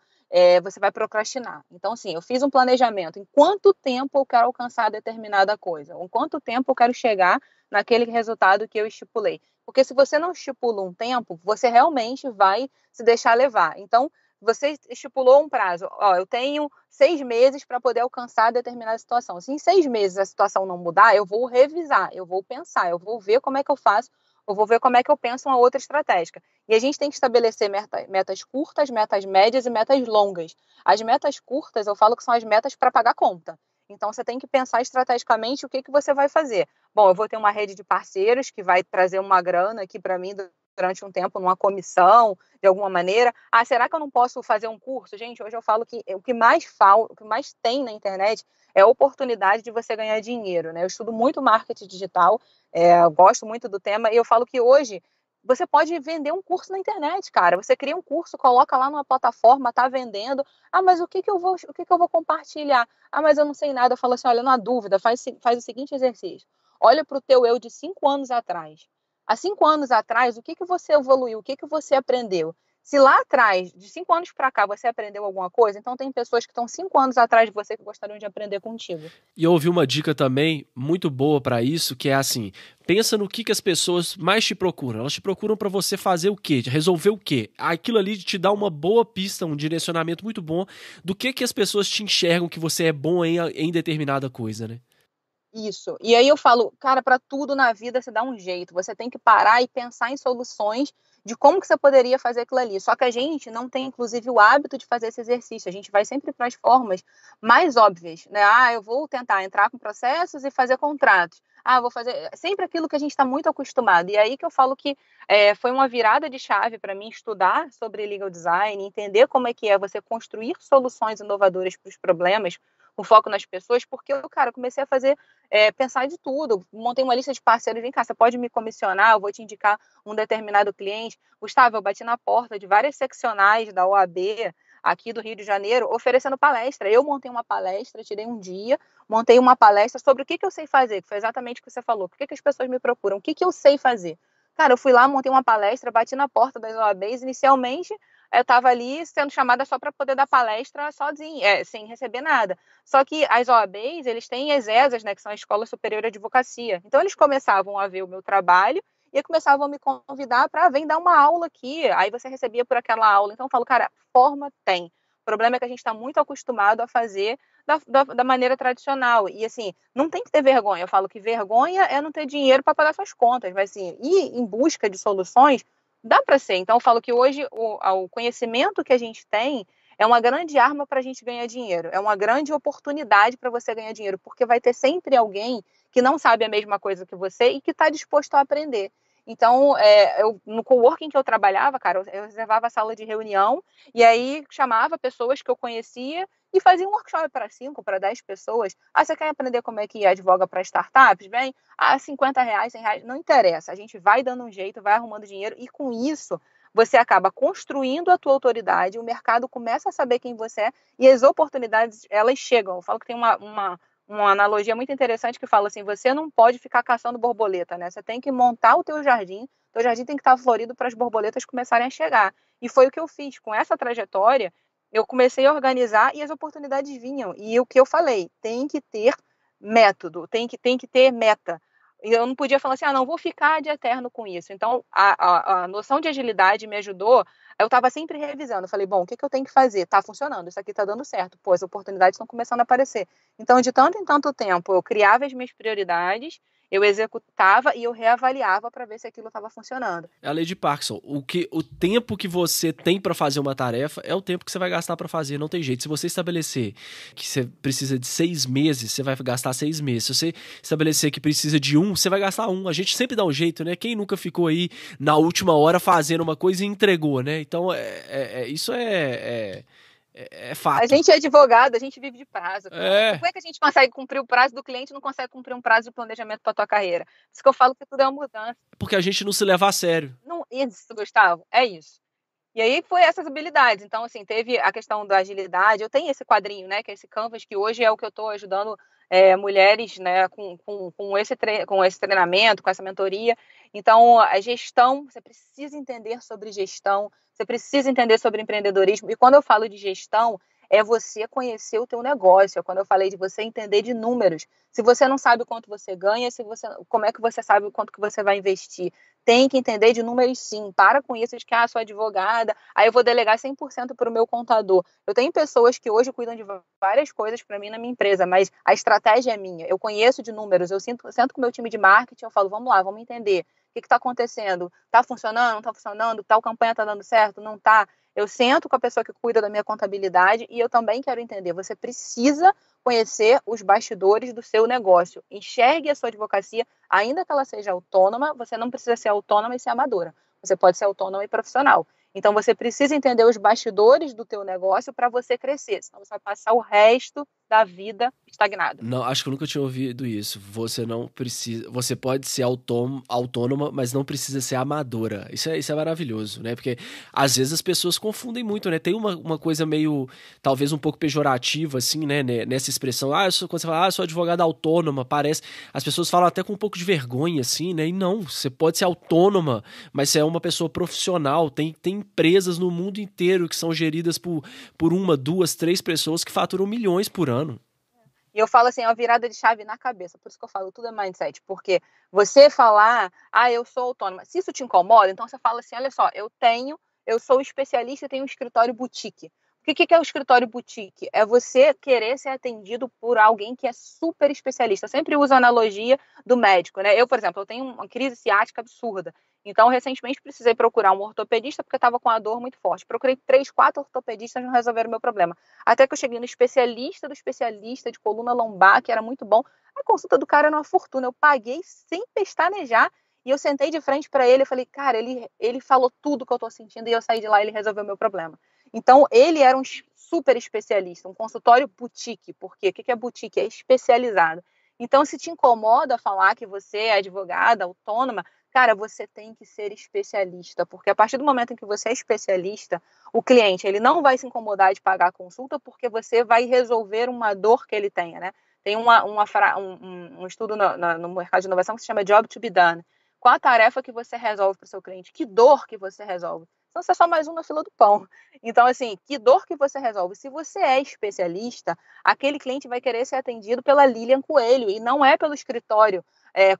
você vai procrastinar. Então, assim, eu fiz um planejamento. Em quanto tempo eu quero alcançar determinada coisa? Em quanto tempo eu quero chegar naquele resultado que eu estipulei? Porque se você não estipula um tempo, você realmente vai se deixar levar. Então, você estipulou um prazo. Eu tenho 6 meses para poder alcançar determinada situação. Se em 6 meses a situação não mudar, eu vou revisar, eu vou pensar, eu vou ver como é que eu faço, eu vou ver como é que eu penso uma outra estratégia. E a gente tem que estabelecer metas curtas, metas médias e metas longas. As metas curtas, eu falo que são as metas para pagar conta. Então, você tem que pensar estrategicamente o que você vai fazer. Bom, eu vou ter uma rede de parceiros que vai trazer uma grana aqui para mim durante um tempo, numa comissão, de alguma maneira. Será que eu não posso fazer um curso? Gente, hoje eu falo que o que mais tem na internet é a oportunidade de você ganhar dinheiro, né? Eu estudo muito marketing digital, eu gosto muito do tema, e eu falo que hoje você pode vender um curso na internet, cara. Você cria um curso, coloca lá numa plataforma, tá vendendo. Mas o que eu vou compartilhar? Mas eu não sei nada. Eu falo assim, olha, na dúvida, faz o seguinte exercício. Olha para o teu eu de 5 anos atrás. Há 5 anos atrás, o que você evoluiu? O que você aprendeu? Se lá atrás, de 5 anos para cá, você aprendeu alguma coisa, então tem pessoas que estão 5 anos atrás de você que gostariam de aprender contigo. E eu ouvi uma dica também muito boa para isso, que é assim, pensa no que as pessoas mais te procuram. Elas te procuram para você fazer o quê? Resolver o quê? Aquilo ali te dá uma boa pista, um direcionamento muito bom do que as pessoas te enxergam que você é bom em determinada coisa, né? Isso. E aí eu falo, cara, para tudo na vida você dá um jeito. Você tem que parar e pensar em soluções de como que você poderia fazer aquilo ali. Só que a gente não tem, inclusive, o hábito de fazer esse exercício. A gente vai sempre para as formas mais óbvias, né? Eu vou tentar entrar com processos e fazer contratos. Vou fazer sempre aquilo que a gente está muito acostumado. E aí que eu falo que foi uma virada de chave para mim estudar sobre legal design, entender como é que é você construir soluções inovadoras para os problemas, com foco nas pessoas, porque eu, cara, comecei a fazer, pensar de tudo. Montei uma lista de parceiros, vem cá, você pode me comissionar, eu vou te indicar um determinado cliente. Gustavo, eu bati na porta de várias seccionais da OAB, aqui do Rio de Janeiro, oferecendo palestra. Eu montei uma palestra, tirei um dia, montei uma palestra sobre o que eu sei fazer, que foi exatamente o que você falou. Por que as pessoas me procuram? O que eu sei fazer? Cara, eu fui lá, montei uma palestra, bati na porta das OABs. Inicialmente, eu estava ali sendo chamada só para poder dar palestra sozinha, sem receber nada. Só que as OABs, eles têm as ESAs, né, que são a Escola Superior de Advocacia. Então, eles começavam a ver o meu trabalho e começavam a me convidar para vir dar uma aula aqui. Aí você recebia por aquela aula. Então, eu falo, cara, forma tem. O problema é que a gente está muito acostumado a fazer da maneira tradicional. E, assim, não tem que ter vergonha. Eu falo que vergonha é não ter dinheiro para pagar suas contas. Mas, assim, ir em busca de soluções dá para ser. Então, eu falo que hoje o conhecimento que a gente tem é uma grande arma para a gente ganhar dinheiro. É uma grande oportunidade para você ganhar dinheiro, porque vai ter sempre alguém que não sabe a mesma coisa que você e que está disposto a aprender. Então, no coworking que eu trabalhava, cara, eu reservava a sala de reunião e aí chamava pessoas que eu conhecia e fazia um workshop para 5, para 10 pessoas. Ah, você quer aprender como é que advoga para startups? Bem, R$ 50, R$ 100, não interessa. A gente vai dando um jeito, vai arrumando dinheiro e com isso você acaba construindo a tua autoridade, o mercado começa a saber quem você é e as oportunidades, elas chegam. Eu falo que tem uma analogia muito interessante que fala assim, você não pode ficar caçando borboleta, né? Você tem que montar o teu jardim tem que estar florido para as borboletas começarem a chegar. E foi o que eu fiz. Com essa trajetória, eu comecei a organizar e as oportunidades vinham. E o que eu falei, tem que ter método, tem que ter meta. E eu não podia falar assim, não, vou ficar de eterno com isso. Então, a noção de agilidade me ajudou. Eu estava sempre revisando. Eu falei, bom, o que eu tenho que fazer? Está funcionando, isso aqui está dando certo. Pô, as oportunidades estão começando a aparecer. Então, de tanto em tanto tempo, eu criava as minhas prioridades, eu executava e eu reavaliava para ver se aquilo estava funcionando. É a lei de Parkinson. O tempo que você tem para fazer uma tarefa é o tempo que você vai gastar para fazer. Não tem jeito. Se você estabelecer que você precisa de 6 meses, você vai gastar 6 meses. Se você estabelecer que precisa de 1, você vai gastar 1. A gente sempre dá um jeito, né? Quem nunca ficou aí na última hora fazendo uma coisa e entregou, né? Então, isso é fato. A gente é advogado, a gente vive de prazo. Como é que a gente consegue cumprir o prazo do cliente e não consegue cumprir um prazo de planejamento para tua carreira? Por isso que eu falo que tudo é uma mudança. Porque a gente não se leva a sério. Não, isso, Gustavo, é isso. E aí foi essas habilidades. Então, assim, teve a questão da agilidade. Eu tenho esse quadrinho, né, que é esse Canvas, que hoje é o que eu estou ajudando mulheres, né, com esse treinamento, com essa mentoria. Então, a gestão, você precisa entender sobre gestão, você precisa entender sobre empreendedorismo. E quando eu falo de gestão, é você conhecer o teu negócio. É quando eu falei de você entender de números. Se você não sabe quanto você ganha, como é que você sabe o quanto que você vai investir? Tem que entender de números, sim. Para com isso de que, sou advogada, aí eu vou delegar 100% para o meu contador. Eu tenho pessoas que hoje cuidam de várias coisas para mim na minha empresa, mas a estratégia é minha. Eu conheço de números, eu sento com o meu time de marketing, eu falo, vamos lá, vamos entender. O que está acontecendo? Está funcionando? Não está funcionando? Tal campanha está dando certo? Não está? Eu sento com a pessoa que cuida da minha contabilidade e eu também quero entender. Você precisa conhecer os bastidores do seu negócio. Enxergue a sua advocacia, ainda que ela seja autônoma, você não precisa ser autônoma e ser amadora. Você pode ser autônoma e profissional. Então, você precisa entender os bastidores do teu negócio para você crescer, senão você vai passar o resto da vida estagnado. Não, acho que eu nunca tinha ouvido isso. Você não precisa. Você pode ser autônoma, mas não precisa ser amadora. Isso é maravilhoso, né? Porque às vezes as pessoas confundem muito, né? Tem uma coisa meio, talvez um pouco pejorativa, assim, né? Nessa expressão. Quando você fala, eu sou advogada autônoma, parece. As pessoas falam até com um pouco de vergonha, assim, né? E não, você pode ser autônoma, mas você é uma pessoa profissional. Tem empresas no mundo inteiro que são geridas por 1, 2, 3 pessoas que faturam milhões por ano. E eu falo assim, é uma virada de chave na cabeça. Por isso que eu falo, tudo é mindset. Porque você falar, eu sou autônoma. Se isso te incomoda, então você fala assim, olha só, eu sou especialista e tenho um escritório boutique. O que é o escritório boutique? É você querer ser atendido por alguém que é super especialista. Eu sempre uso a analogia do médico, né? Eu, por exemplo, eu tenho uma crise ciática absurda. Então, recentemente, precisei procurar um ortopedista porque eu estava com uma dor muito forte. Procurei 3, 4 ortopedistas, não resolveram o meu problema. Até que eu cheguei no especialista do especialista de coluna lombar, que era muito bom. A consulta do cara era uma fortuna. Eu paguei sem pestanejar e eu sentei de frente para ele e falei, cara, ele falou tudo que eu estou sentindo e eu saí de lá e ele resolveu o meu problema. Então, ele era um super especialista, um consultório boutique. Por quê? O que é boutique? É especializado. Então, se te incomoda falar que você é advogada, autônoma, Cara, você tem que ser especialista, porque a partir do momento em que você é especialista, o cliente ele não vai se incomodar de pagar a consulta porque você vai resolver uma dor que ele tenha, né? Tem um estudo no mercado de inovação que se chama Job to be done. Qual a tarefa que você resolve para o seu cliente? Que dor que você resolve? Senão você é só mais um na fila do pão. Então, assim, que dor que você resolve? Se você é especialista, aquele cliente vai querer ser atendido pela Lilian Coelho e não é pelo escritório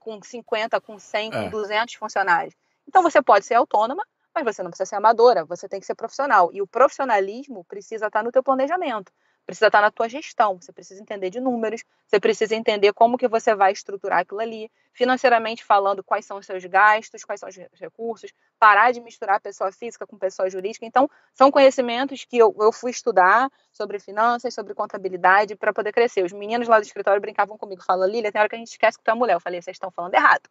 com 50, com 100, com 200 funcionários. Então, você pode ser autônoma, mas você não precisa ser amadora, você tem que ser profissional. E o profissionalismo precisa estar no teu planejamento, precisa estar na tua gestão, você precisa entender de números, você precisa entender como que você vai estruturar aquilo ali, financeiramente falando, quais são os seus gastos, quais são os recursos, parar de misturar pessoa física com pessoa jurídica. Então, são conhecimentos que eu fui estudar sobre finanças, sobre contabilidade, para poder crescer. Os meninos lá do escritório brincavam comigo, falam, Lília, tem hora que a gente esquece que tu é mulher. Eu falei, vocês estão falando errado.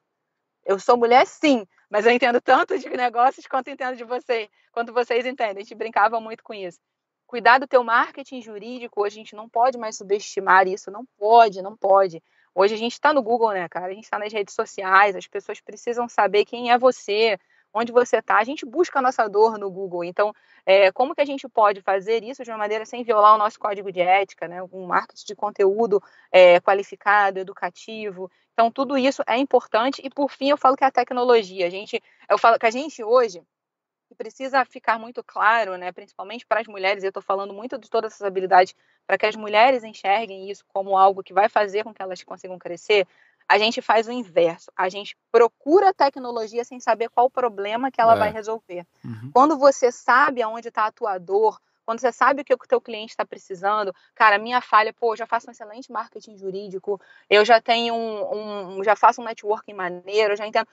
Eu sou mulher, sim, mas eu entendo tanto de negócios quanto entendo de vocês, quanto vocês entendem. A gente brincava muito com isso. Cuidar do teu marketing jurídico, hoje a gente não pode mais subestimar isso, não pode, não pode. Hoje a gente está no Google, né, cara? A gente está nas redes sociais, as pessoas precisam saber quem é você, onde você está. A gente busca a nossa dor no Google. Então, como que a gente pode fazer isso de uma maneira sem violar o nosso código de ética, né? Um marketing de conteúdo qualificado, educativo. Então, tudo isso é importante. E, por fim, eu falo que é a tecnologia. Eu falo que a gente hoje precisa ficar muito claro, né, principalmente para as mulheres, eu estou falando muito de todas essas habilidades, para que as mulheres enxerguem isso como algo que vai fazer com que elas consigam crescer. A gente faz o inverso. A gente procura a tecnologia sem saber qual o problema que ela vai resolver. Quando você sabe aonde está a tua dor, quando você sabe o que o teu cliente está precisando, cara, minha falha, eu já faço um excelente marketing jurídico, eu já tenho já faço um networking maneiro, eu já entendo,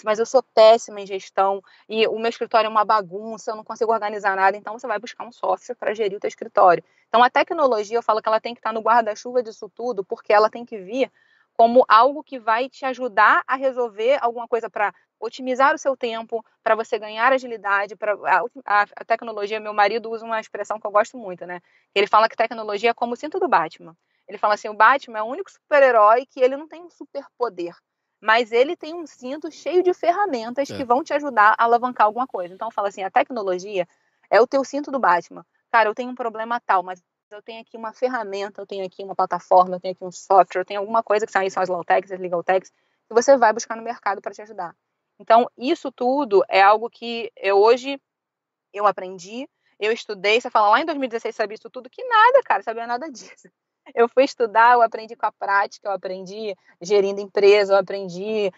mas eu sou péssima em gestão e o meu escritório é uma bagunça, eu não consigo organizar nada, então você vai buscar um software para gerir o teu escritório. Então a tecnologia, eu falo que ela tem que estar no guarda-chuva disso tudo, porque ela tem que vir como algo que vai te ajudar a resolver alguma coisa para otimizar o seu tempo, para você ganhar agilidade, a tecnologia, meu marido usa uma expressão que eu gosto muito, né? Ele fala que tecnologia é como o cinto do Batman. Ele fala assim, o Batman é o único super-herói que ele não tem um superpoder, mas ele tem um cinto cheio de ferramentas que vão te ajudar a alavancar alguma coisa. Então, fala assim, a tecnologia é o teu cinto do Batman. Cara, eu tenho um problema tal, mas eu tenho aqui uma ferramenta, eu tenho aqui uma plataforma, eu tenho aqui um software, eu tenho alguma coisa que são as low techs, as legal techs, que você vai buscar no mercado para te ajudar. Então, isso tudo é algo que hoje eu aprendi, eu estudei, você fala, lá em 2016 sabia isso tudo, que nada, cara, sabia nada disso. Eu fui estudar, eu aprendi com a prática, eu aprendi gerindo empresa, eu aprendi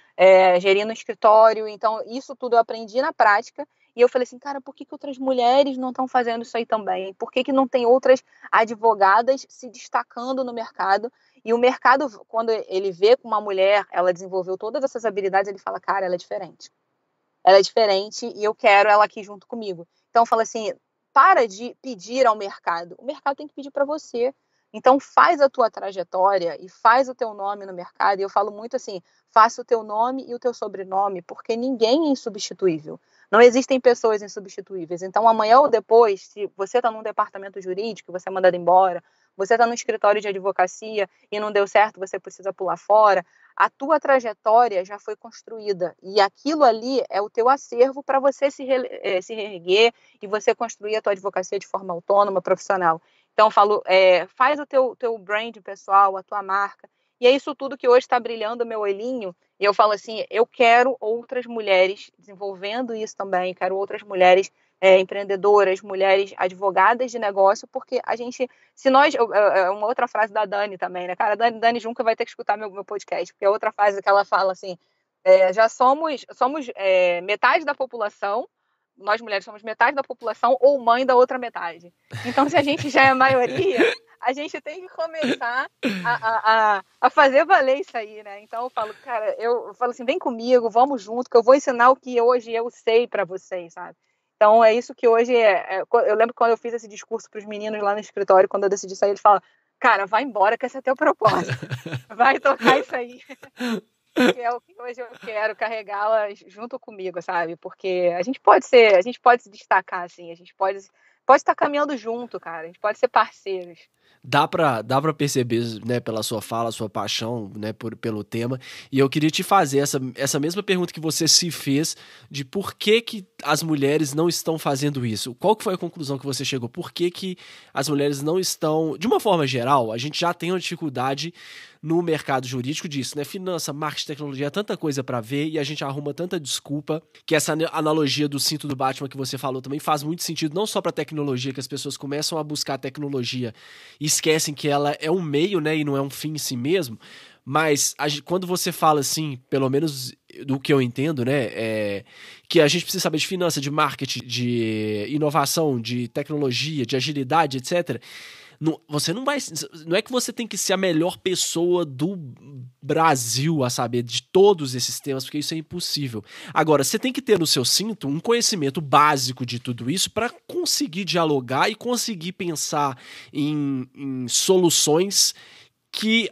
gerindo escritório, então isso tudo eu aprendi na prática, e eu falei assim, cara, por que outras mulheres não estão fazendo isso aí também? Por que não tem outras advogadas se destacando no mercado? E o mercado, quando ele vê que uma mulher, ela desenvolveu todas essas habilidades, ele fala, cara, ela é diferente. Ela é diferente e eu quero ela aqui junto comigo. Então, eu falo assim, para de pedir ao mercado. O mercado tem que pedir para você. Então, faz a tua trajetória e faz o teu nome no mercado. E eu falo muito assim, faça o teu nome e o teu sobrenome, porque ninguém é insubstituível. Não existem pessoas insubstituíveis. Então, amanhã ou depois, se você está num departamento jurídico, você é mandado embora, você está no escritório de advocacia e não deu certo, você precisa pular fora, a tua trajetória já foi construída e aquilo ali é o teu acervo para você se reerguer e você construir a tua advocacia de forma autônoma, profissional. Então, eu falo, faz o teu brand pessoal, a tua marca, e é isso tudo que hoje está brilhando o meu olhinho, e eu falo assim, eu quero outras mulheres desenvolvendo isso também, quero outras mulheres empreendedoras, mulheres advogadas de negócio, porque a gente, se nós, uma outra frase da Dani também, né, cara, Dani Junca vai ter que escutar meu podcast, porque é outra frase que ela fala assim, já somos metade da população, nós mulheres somos metade da população ou mãe da outra metade. Então, se a gente já é a maioria, a gente tem que começar a fazer valer isso aí, né? Então, eu falo, cara, eu falo assim, vem comigo, vamos junto, que eu vou ensinar o que hoje eu sei para vocês, sabe? Então, é isso que hoje eu lembro quando eu fiz esse discurso para os meninos lá no escritório, quando eu decidi sair, eles falam, cara, vai embora que esse é teu propósito. Vai tocar isso aí. Que é o que hoje eu quero carregá-las junto comigo, sabe? Porque a gente pode se destacar, assim, a gente pode estar caminhando junto, cara, a gente pode ser parceiros. Dá pra perceber, né, pela sua fala, sua paixão, né, pelo tema. E eu queria te fazer essa mesma pergunta que você se fez de por que que as mulheres não estão fazendo isso. Qual que foi a conclusão que você chegou? Por que que as mulheres não estão... De uma forma geral, a gente já tem uma dificuldade no mercado jurídico disso, né? Finança, marketing, tecnologia, tanta coisa pra ver e a gente arruma tanta desculpa que essa analogia do cinto do Batman que você falou também faz muito sentido, não só pra tecnologia, que as pessoas começam a buscar a tecnologia e esquecem que ela é um meio, né, e não é um fim em si mesmo, mas quando você fala assim, pelo menos do que eu entendo, né, que a gente precisa saber de finança, de marketing, de inovação, de tecnologia, de agilidade, etc., você não vai. Não é que você tem que ser a melhor pessoa do Brasil a saber de todos esses temas, porque isso é impossível. Agora, você tem que ter no seu cinto um conhecimento básico de tudo isso para conseguir dialogar e conseguir pensar em soluções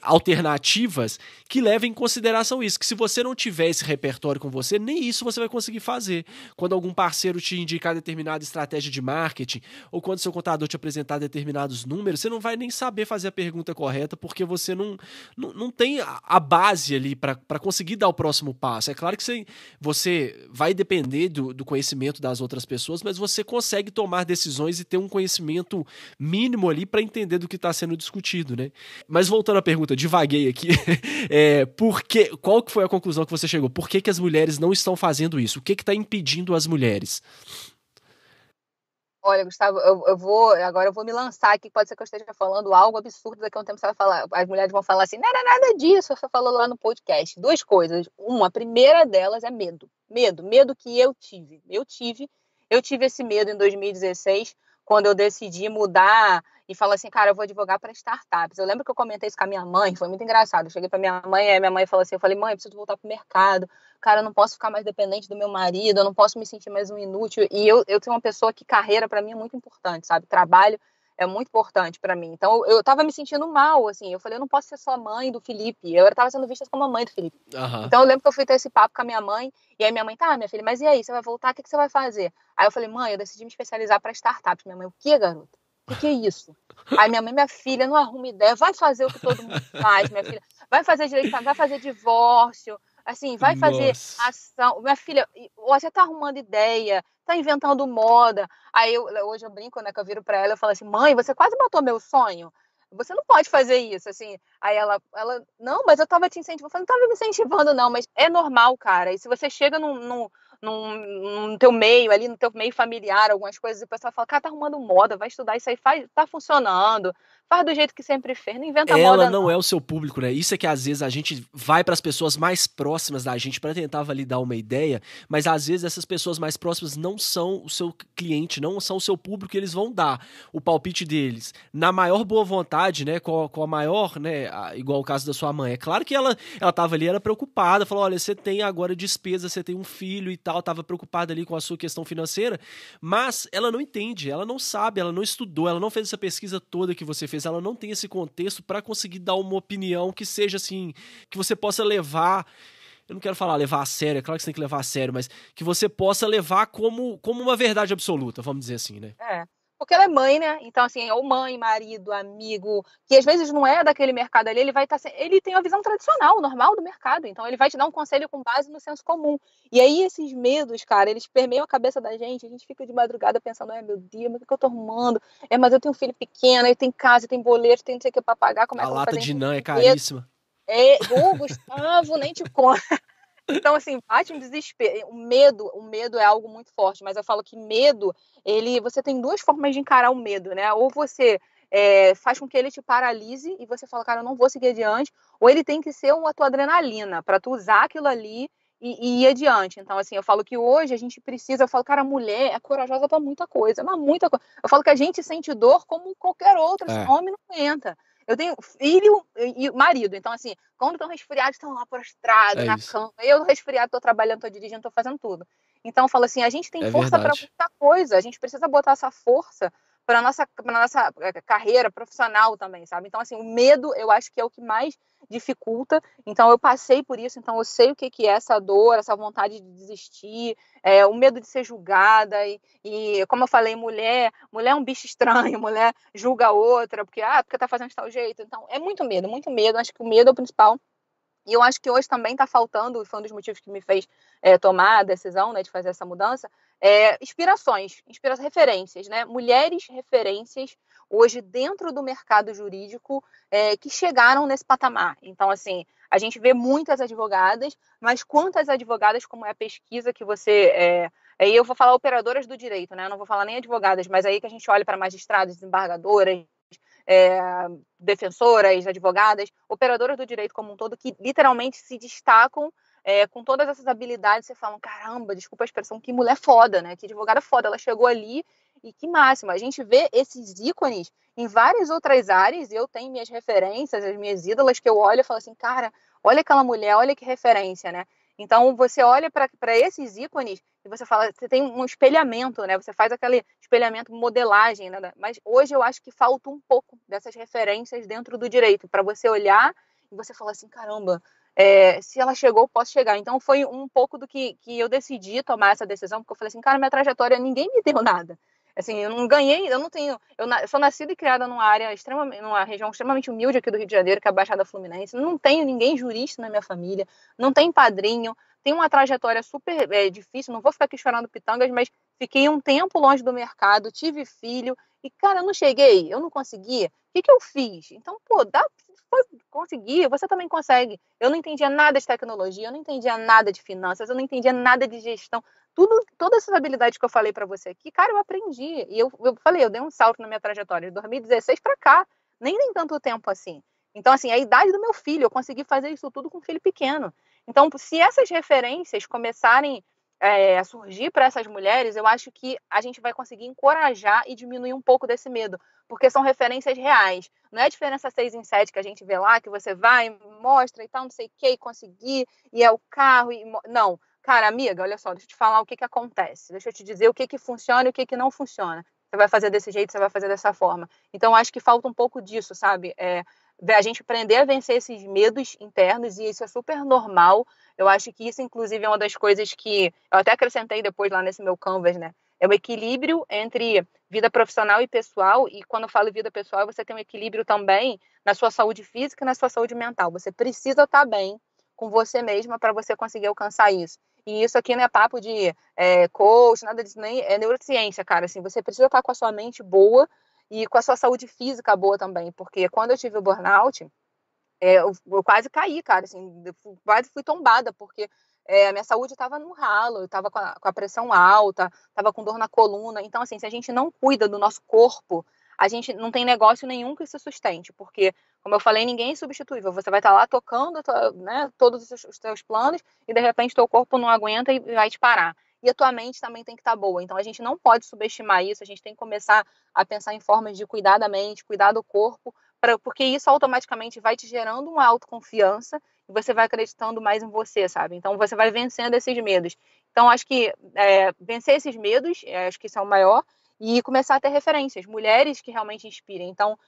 alternativas que levem em consideração isso, que se você não tiver esse repertório com você, nem isso você vai conseguir fazer. Quando algum parceiro te indicar determinada estratégia de marketing, ou quando seu contador te apresentar determinados números, você não vai nem saber fazer a pergunta correta, porque você não tem a base ali para conseguir dar o próximo passo. É claro que você vai depender do conhecimento das outras pessoas, mas você consegue tomar decisões e ter um conhecimento mínimo ali para entender do que está sendo discutido, né? Mas voltando à pergunta, divaguei aqui. Qual que foi a conclusão que você chegou? Por que que as mulheres não estão fazendo isso? O que está impedindo as mulheres? Olha, Gustavo, agora eu vou me lançar aqui, pode ser que eu esteja falando algo absurdo, daqui a um tempo você vai falar, as mulheres vão falar assim, não era nada disso, você falou lá no podcast. Duas coisas. A primeira delas é medo. Medo que eu tive. Eu tive esse medo em 2016, quando eu decidi mudar e falar assim, cara, eu vou advogar para startups. Eu lembro que eu comentei isso com a minha mãe, foi muito engraçado. Eu cheguei para minha mãe, e aí minha mãe falou assim, eu falei, mãe, eu preciso voltar pro mercado. Cara, eu não posso ficar mais dependente do meu marido, eu não posso me sentir mais um inútil. E eu tenho uma pessoa que carreira para mim é muito importante, sabe? Trabalho é muito importante para mim. Então eu tava me sentindo mal, assim. Eu falei, eu não posso ser só mãe do Felipe. Eu tava sendo vista como a mãe do Felipe. Aham. Então eu lembro que eu fui ter esse papo com a minha mãe, e aí minha mãe, tá, minha filha, mas e aí, você vai voltar? O que você vai fazer? Aí eu falei, mãe, eu decidi me especializar para startups. Minha mãe, o que, garota? O que é isso? Aí minha mãe, minha filha, não arruma ideia, vai fazer o que todo mundo faz, minha filha. Vai fazer direito, vai fazer divórcio, assim, vai fazer Nossa. ação. Minha filha, você tá arrumando ideia, tá inventando moda. Aí hoje eu brinco, né, que eu viro pra ela, eu falo assim, mãe, você quase matou meu sonho. Você não pode fazer isso, assim. Aí ela, não, mas eu tava te incentivando. Eu falei, não tava me incentivando, não, mas é normal, cara. E se você chega no teu meio ali, no teu meio familiar, algumas coisas, e o pessoal fala, cara, tá arrumando moda, vai estudar isso aí, tá funcionando, faz do jeito que sempre fez, não inventa Ela moda, não não. é o seu público, né? Isso é que às vezes a gente vai para as pessoas mais próximas da gente para tentar validar uma ideia, mas às vezes essas pessoas mais próximas não são o seu cliente, não são o seu público, e eles vão dar o palpite deles na maior boa vontade, né? Com a maior, né? Igual o caso da sua mãe. É claro que ela tava ali, era preocupada, falou: olha, você tem agora despesa, você tem um filho e tal, tava preocupada ali com a sua questão financeira, mas ela não entende, ela não sabe, ela não estudou, ela não fez essa pesquisa toda que você fez, ela não tem esse contexto para conseguir dar uma opinião que seja assim, que você possa levar, eu não quero falar levar a sério, é claro que você tem que levar a sério, mas que você possa levar como uma verdade absoluta, vamos dizer assim, né? Porque ela é mãe, né? Então, assim, ou mãe, marido, amigo, que às vezes não é daquele mercado ali, ele vai estar. Ele tem a visão tradicional, normal do mercado. Então, ele vai te dar um conselho com base no senso comum. E aí, esses medos, cara, eles permeiam a cabeça da gente. A gente fica de madrugada pensando, ai meu Deus, mas o que eu tô arrumando? Mas eu tenho um filho pequeno, eu tenho casa, eu tenho boleto, tenho não sei o que pra pagar, como é A que eu vou lata fazer de NAN é investimento? caríssima. Gustavo, nem te conto. Então, assim, bate um desespero. O medo é algo muito forte, mas eu falo que medo, você tem duas formas de encarar o medo, né? Ou você faz com que ele te paralise e você fala, cara, eu não vou seguir adiante, ou ele tem que ser a tua adrenalina, para tu usar aquilo ali e ir adiante. Então, assim, eu falo que hoje a gente precisa, eu falo, cara, a mulher é corajosa para muita coisa, mas muita coisa. Eu falo que a gente sente dor como qualquer outra, assim, É, homem não aguenta. Eu tenho filho e marido, então, assim, quando estão resfriados, estão lá prostrados é na isso. cama. Eu resfriado, estou trabalhando, estou dirigindo, estou fazendo tudo. Então, eu falo assim, a gente tem É força para verdade. muita coisa. A gente precisa botar essa força nossa carreira profissional também, sabe? Então, assim, o medo eu acho que é o que mais dificulta. Então, eu passei por isso, então eu sei o que é essa dor, essa vontade de desistir, o medo de ser julgada. E como eu falei, mulher é um bicho estranho, mulher julga a outra, porque tá fazendo de tal jeito. Então, é muito medo, muito medo. Acho que o medo é o principal. E eu acho que hoje também está faltando, e foi um dos motivos que me fez tomar a decisão, né, de fazer essa mudança, inspirações, referências, né? Mulheres referências hoje dentro do mercado jurídico que chegaram nesse patamar. Então, assim, a gente vê muitas advogadas, mas quantas advogadas, como é a pesquisa que você... aí eu vou falar operadoras do direito, né? Eu não vou falar nem advogadas, mas aí que a gente olha para magistrados, desembargadoras, defensoras, advogadas, operadoras do direito como um todo, que literalmente se destacam com todas essas habilidades. Você fala, caramba, desculpa a expressão, que mulher foda, né? Que advogada foda, ela chegou ali e que máximo. A gente vê esses ícones em várias outras áreas, e eu tenho minhas referências, as minhas ídolas, que eu olho e falo assim, cara, olha aquela mulher, olha que referência, né? Então, você olha para esses ícones e você fala, você tem um espelhamento, né? Você faz aquele espelhamento, modelagem, né? Mas hoje eu acho que falta um pouco dessas referências dentro do direito, para você olhar e você falar assim, caramba, se ela chegou, posso chegar. Então, foi um pouco do que eu decidi tomar essa decisão, porque eu falei assim, cara, minha trajetória, ninguém me deu nada. Assim, eu não ganhei, eu não tenho... Eu sou nascida e criada numa região extremamente humilde aqui do Rio de Janeiro, que é a Baixada Fluminense. Não tenho ninguém jurista na minha família, não tem padrinho, tem uma trajetória super difícil, não vou ficar aqui chorando pitangas, mas fiquei um tempo longe do mercado, tive filho, e, cara, eu não cheguei, eu não consegui. O que eu fiz? Então, pô, consegui, você também consegue. Eu não entendia nada de tecnologia, eu não entendia nada de finanças, eu não entendia nada de gestão. Todas essas habilidades que eu falei para você aqui, cara, eu aprendi. E eu falei, eu dei um salto na minha trajetória de 2016 para cá, nem tanto tempo assim. Então, assim, a idade do meu filho, eu consegui fazer isso tudo com um filho pequeno. Então, se essas referências começarem a surgir para essas mulheres, eu acho que a gente vai conseguir encorajar e diminuir um pouco desse medo, porque são referências reais. Não é a diferença 6 em 7 que a gente vê lá, que você vai, mostra e tal, não sei o que, e conseguir, e é o carro, não. Cara, amiga, olha só, deixa eu te falar o que acontece. Deixa eu te dizer o que funciona e o que não funciona. Você vai fazer desse jeito, você vai fazer dessa forma. Então, acho que falta um pouco disso, sabe? A gente aprender a vencer esses medos internos, e isso é super normal. Eu acho que isso, inclusive, é uma das coisas que eu até acrescentei depois lá nesse meu Canvas, né? É o equilíbrio entre vida profissional e pessoal, e quando eu falo vida pessoal, você tem um equilíbrio também na sua saúde física e na sua saúde mental. Você precisa estar bem com você mesma para você conseguir alcançar isso. E isso aqui não é papo de coach, nada disso, nem é neurociência, cara. Assim, você precisa estar com a sua mente boa e com a sua saúde física boa também, porque quando eu tive o burnout, eu quase caí, cara, assim, quase fui tombada, porque a minha saúde estava no ralo, eu estava com a pressão alta, estava com dor na coluna. Então, assim, se a gente não cuida do nosso corpo, a gente não tem negócio nenhum que se sustente, porque, como eu falei, ninguém é insubstituível. Você vai estar lá tocando, né, todos os seus planos, e de repente teu corpo não aguenta e vai te parar. E a tua mente também tem que estar boa. Então, a gente não pode subestimar isso, a gente tem que começar a pensar em formas de cuidar da mente, cuidar do corpo, porque isso automaticamente vai te gerando uma autoconfiança e você vai acreditando mais em você, sabe? Então, você vai vencendo esses medos. Então, acho que vencer esses medos, acho que isso é o maior, e começar a ter referências, mulheres que realmente inspirem. Então,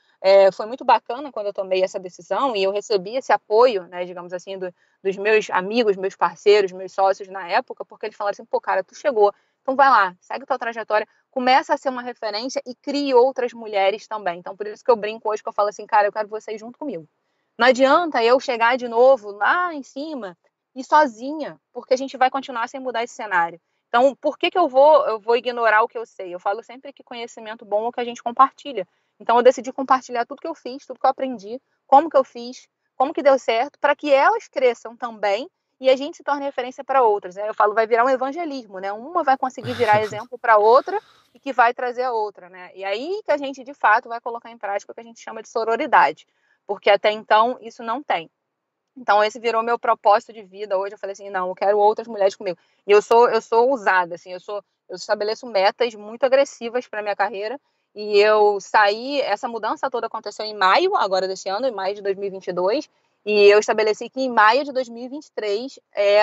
foi muito bacana quando eu tomei essa decisão e eu recebi esse apoio, né, digamos assim, dos meus amigos, meus parceiros, meus sócios na época, porque eles falaram assim, pô, cara, tu chegou, então vai lá, segue tua trajetória, começa a ser uma referência e crie outras mulheres também. Então, por isso que eu brinco hoje, que eu falo assim, cara, eu quero vocês junto comigo. Não adianta eu chegar de novo lá em cima e sozinha, porque a gente vai continuar sem mudar esse cenário. Então, por que eu vou ignorar o que eu sei? Eu falo sempre que conhecimento bom é o que a gente compartilha. Então, eu decidi compartilhar tudo que eu fiz, tudo que eu aprendi, como que eu fiz, como que deu certo, para que elas cresçam também e a gente se torne referência para outras. Né? Eu falo, vai virar um evangelismo, né? Uma vai conseguir virar exemplo para outra e que vai trazer a outra, né? E aí que a gente, de fato, vai colocar em prática o que a gente chama de sororidade, porque até então isso não tem. Então, esse virou meu propósito de vida. Hoje eu falei assim, não, eu quero outras mulheres comigo. E eu sou ousada, assim, eu estabeleço metas muito agressivas para minha carreira. E eu saí, essa mudança toda aconteceu em maio, agora desse ano, em maio de 2022. E eu estabeleci que em maio de 2023,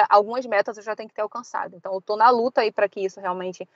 algumas metas eu já tenho que ter alcançado. Então, eu estou na luta aí para que isso realmente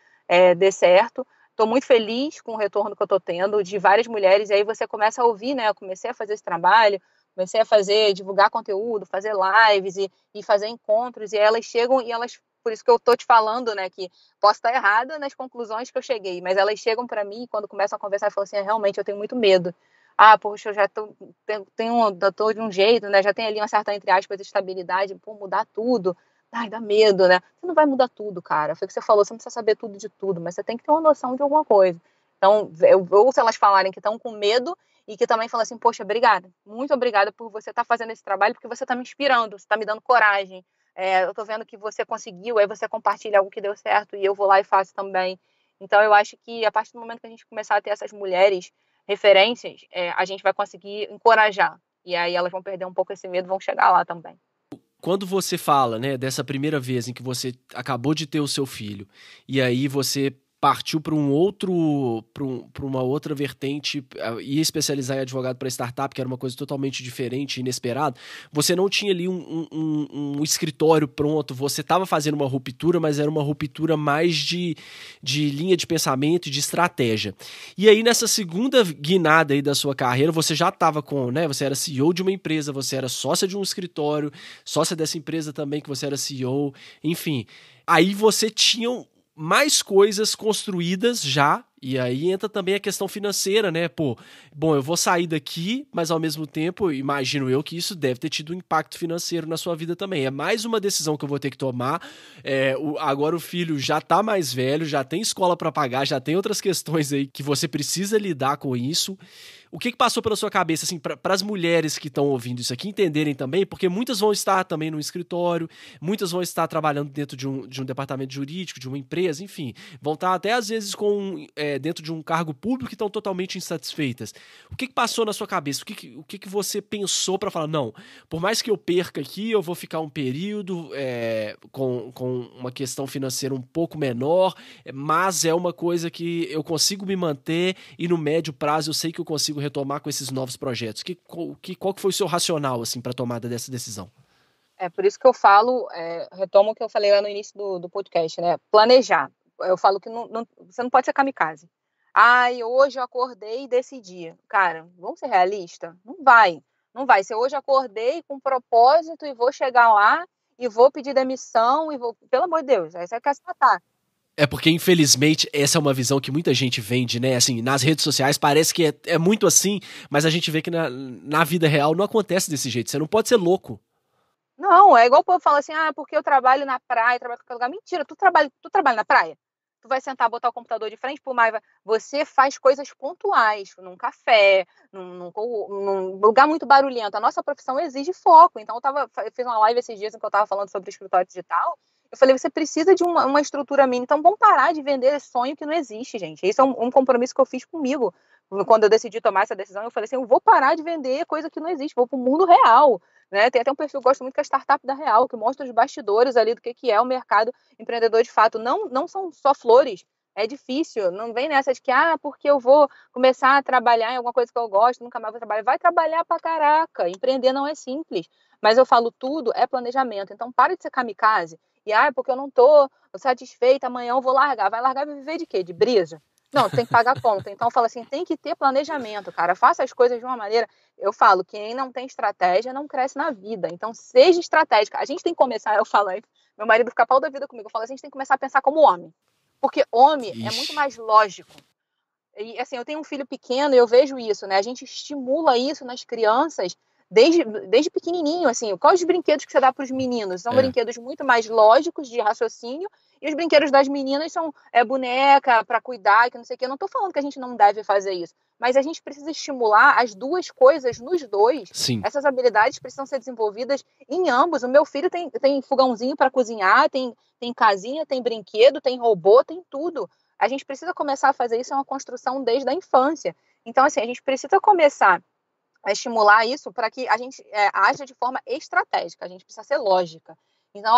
dê certo. estou muito feliz com o retorno que eu estou tendo de várias mulheres, e aí você começa a ouvir, né? Eu comecei a fazer esse trabalho, comecei a divulgar conteúdo, fazer lives e fazer encontros, e elas chegam e elas, por isso que eu estou te falando, né, que posso estar errada nas conclusões que eu cheguei, mas elas chegam para mim quando começam a conversar e falam assim, realmente eu tenho muito medo. Ah, poxa, eu já tô de um jeito, né, já tem ali uma certa, entre aspas, estabilidade, pô, mudar tudo, ai, dá medo, né? Você não vai mudar tudo, cara, foi o que você falou, você não precisa saber tudo de tudo, mas você tem que ter uma noção de alguma coisa. Então, eu ouço elas falarem que estão com medo, e que também fala assim, poxa, obrigada, muito obrigada por você estar fazendo esse trabalho, porque você está me inspirando, você está me dando coragem, eu estou vendo que você conseguiu, aí você compartilha algo que deu certo, e eu vou lá e faço também. Então, eu acho que a partir do momento que a gente começar a ter essas mulheres referências, a gente vai conseguir encorajar, e aí elas vão perder um pouco esse medo, vão chegar lá também. Quando você fala, né, dessa primeira vez em que você acabou de ter o seu filho, e aí você partiu para uma outra vertente, ia especializar em advogado para startup, que era uma coisa totalmente diferente, inesperada, você não tinha ali um escritório pronto, você estava fazendo uma ruptura, mas era uma ruptura mais de linha de pensamento e de estratégia. E aí, nessa segunda guinada aí da sua carreira, você já estava né, você era CEO de uma empresa, você era sócia de um escritório, sócia dessa empresa também que você era CEO, enfim. Aí você tinha mais coisas construídas já, e aí entra também a questão financeira, né? Pô, bom, eu vou sair daqui, mas ao mesmo tempo, imagino eu que isso deve ter tido um impacto financeiro na sua vida também. É mais uma decisão que eu vou ter que tomar. Agora o filho já tá mais velho, já tem escola para pagar, já tem outras questões aí que você precisa lidar com isso. O que passou pela sua cabeça, assim, para as mulheres que estão ouvindo isso aqui entenderem também, porque muitas vão estar também no escritório, muitas vão estar trabalhando dentro de um departamento jurídico, de uma empresa, enfim, vão estar até às vezes dentro de um cargo público e estão totalmente insatisfeitas. O que passou na sua cabeça? O que você pensou para falar, não, por mais que eu perca aqui, eu vou ficar um período com uma questão financeira um pouco menor, mas é uma coisa que eu consigo me manter e no médio prazo eu sei que eu consigo retomar com esses novos projetos. Qual que foi o seu racional assim, para a tomada dessa decisão? É por isso que eu falo, retomo o que eu falei lá no início do podcast, né? Planejar. Eu falo que você não pode ser kamikaze. Ai, hoje eu acordei e decidi. Cara, vamos ser realistas? Não vai. Não vai. Se hoje eu acordei com propósito e vou chegar lá e vou pedir demissão e vou... Pelo amor de Deus, aí você quer se matar. É porque, infelizmente, essa é uma visão que muita gente vende, né? Assim, nas redes sociais parece que é muito assim, mas a gente vê que na vida real não acontece desse jeito. Você não pode ser louco. Não, é igual o povo fala assim, porque eu trabalho na praia, trabalho em qualquer lugar. Mentira, tu trabalha na praia? Tu vai sentar, botar o computador de frente pro mar, você faz coisas pontuais, num café, num lugar muito barulhento. A nossa profissão exige foco. Então, eu fiz uma live esses dias em que eu estava falando sobre escritório digital. Eu falei, você precisa de uma estrutura mínima. Então, vamos parar de vender esse sonho que não existe, gente. Esse é um compromisso que eu fiz comigo. Quando eu decidi tomar essa decisão, eu falei assim, eu vou parar de vender coisa que não existe, vou pro mundo real. Né? Tem até um perfil que eu gosto muito, que é a Startup da Real, que mostra os bastidores ali do que é o mercado empreendedor de fato. Não são só flores, é difícil, não vem nessa de que, porque eu vou começar a trabalhar em alguma coisa que eu gosto, nunca mais vou trabalhar. Vai trabalhar pra caraca, empreender não é simples. Mas eu falo, tudo é planejamento, então para de ser kamikaze. E, porque eu não tô satisfeita, amanhã eu vou largar. Vai largar e viver de quê? De brisa? Não, tem que pagar conta. Então, eu falo assim, tem que ter planejamento, cara. Faça as coisas de uma maneira... Eu falo, quem não tem estratégia não cresce na vida. Então, seja estratégica. A gente tem que começar, eu falo aí, meu marido fica pau da vida comigo. Eu falo assim, a gente tem que começar a pensar como homem. Porque homem é muito mais lógico. E, assim, eu tenho um filho pequeno e eu vejo isso, né? A gente estimula isso nas crianças desde pequenininho, assim. Quais os brinquedos que você dá para os meninos? São brinquedos muito mais lógicos, de raciocínio, e os brinquedos das meninas são boneca para cuidar, que não sei o quê. Eu não estou falando que a gente não deve fazer isso, mas a gente precisa estimular as duas coisas nos dois. Sim. Essas habilidades precisam ser desenvolvidas em ambos. O meu filho tem fogãozinho para cozinhar, tem casinha, tem brinquedo, tem robô, tem tudo. A gente precisa começar a fazer isso, é uma construção desde a infância. Então, assim, a gente precisa começar a estimular isso para que a gente haja de forma estratégica, a gente precisa ser lógica. Então,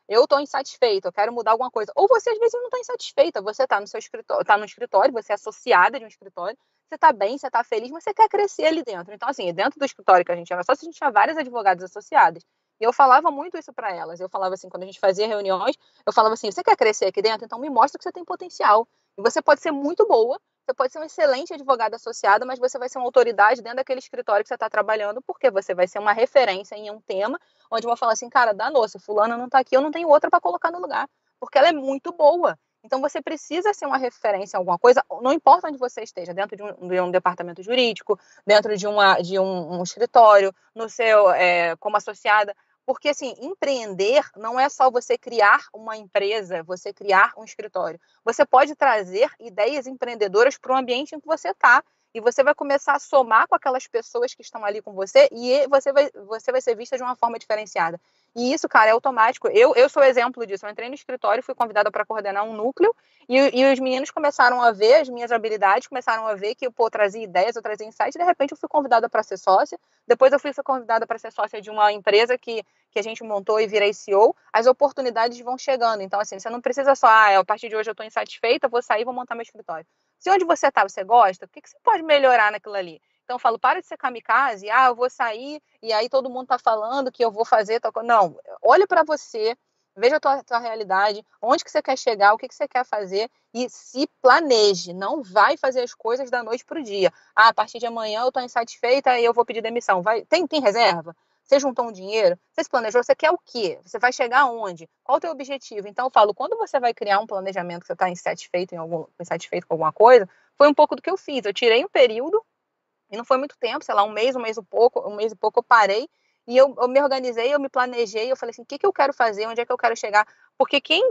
eu estou insatisfeita, eu quero mudar alguma coisa. Ou você, às vezes, não está insatisfeita, você está no seu escritório, está no escritório, você é associada de um escritório, você está bem, você está feliz, mas você quer crescer ali dentro. Então, assim, dentro do escritório que a gente era só, se a gente tinha várias advogadas associadas. E eu falava muito isso para elas. Eu falava assim, quando a gente fazia reuniões, eu falava assim, você quer crescer aqui dentro? Então me mostra que você tem potencial. E você pode ser muito boa, você pode ser um excelente advogado associado, mas você vai ser uma autoridade dentro daquele escritório que você está trabalhando, porque você vai ser uma referência em um tema, onde eu vou falar assim, cara, danou, se fulana não está aqui, eu não tenho outra para colocar no lugar, porque ela é muito boa. Então, você precisa ser uma referência em alguma coisa, não importa onde você esteja, dentro de um departamento jurídico, dentro de um escritório, no seu, como associada, porque, assim, empreender não é só você criar uma empresa, você criar um escritório. Você pode trazer ideias empreendedoras para o ambiente em que você está, e você vai começar a somar com aquelas pessoas que estão ali com você, e você vai ser vista de uma forma diferenciada. E isso, cara, é automático. Eu sou exemplo disso. Eu entrei no escritório, fui convidada para coordenar um núcleo, e os meninos começaram a ver as minhas habilidades, começaram a ver que eu trazia ideias, eu trazia insights, e de repente eu fui convidada para ser sócia. Depois eu fui convidada para ser sócia de uma empresa que a gente montou e virei CEO. As oportunidades vão chegando. Então, assim, você não precisa só, a partir de hoje eu estou insatisfeita, vou sair, vou montar meu escritório. Se onde você está, você gosta, o que você pode melhorar naquilo ali? Então, eu falo, para de ser kamikaze, eu vou sair, e aí todo mundo está falando que eu vou fazer tal coisa. Não, olha para você, veja a tua realidade, onde que você quer chegar, o que você quer fazer, e se planeje. Não vai fazer as coisas da noite para o dia. A partir de amanhã eu estou insatisfeita e eu vou pedir demissão. Tem reserva? Você juntou um dinheiro? Você se planejou? Você quer o quê? Você vai chegar aonde? Qual o teu objetivo? Então, eu falo, quando você vai criar um planejamento que você está insatisfeito com alguma coisa, foi um pouco do que eu fiz. Eu tirei um período, e não foi muito tempo, sei lá, um mês e pouco eu parei, e eu me organizei, eu me planejei, eu falei assim, o que eu quero fazer, onde é que eu quero chegar, porque quem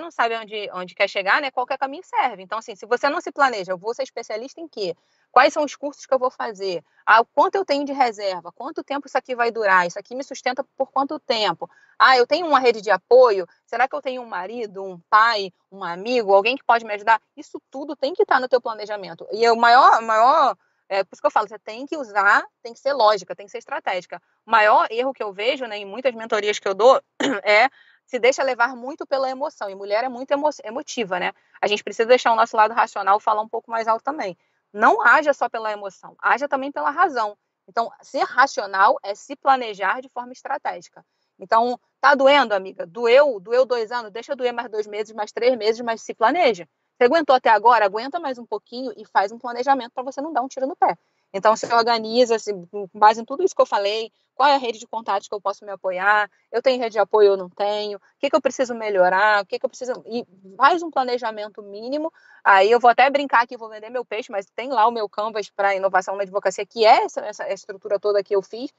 não sabe onde quer chegar, né, qualquer caminho serve. Então, assim, se você não se planeja, eu vou ser especialista em quê? Quais são os cursos que eu vou fazer? Quanto eu tenho de reserva? Quanto tempo isso aqui vai durar? Isso aqui me sustenta por quanto tempo? Eu tenho uma rede de apoio? Será que eu tenho um marido, um pai, um amigo, alguém que pode me ajudar? Isso tudo tem que estar no teu planejamento. E o maior por isso que eu falo, você tem que usar, tem que ser lógica, tem que ser estratégica. O maior erro que eu vejo, né, em muitas mentorias que eu dou, é se deixa levar muito pela emoção. E mulher é muito emotiva, né? A gente precisa deixar o nosso lado racional falar um pouco mais alto também. Não haja só pela emoção, haja também pela razão. Então, ser racional é se planejar de forma estratégica. Então, tá doendo, amiga? Doeu 2 anos? Deixa doer mais 2 meses, mais 3 meses, mas se planeja. Você aguentou até agora? Aguenta mais um pouquinho e faz um planejamento para você não dar um tiro no pé. Então, se organiza, com base em tudo isso que eu falei, qual é a rede de contatos que eu posso me apoiar, eu tenho rede de apoio ou não tenho, o que eu preciso melhorar, o que eu preciso... E faz um planejamento mínimo, aí eu vou até brincar que vou vender meu peixe, mas tem lá o meu Canvas para inovação na advocacia, que é essa estrutura toda que eu fiz,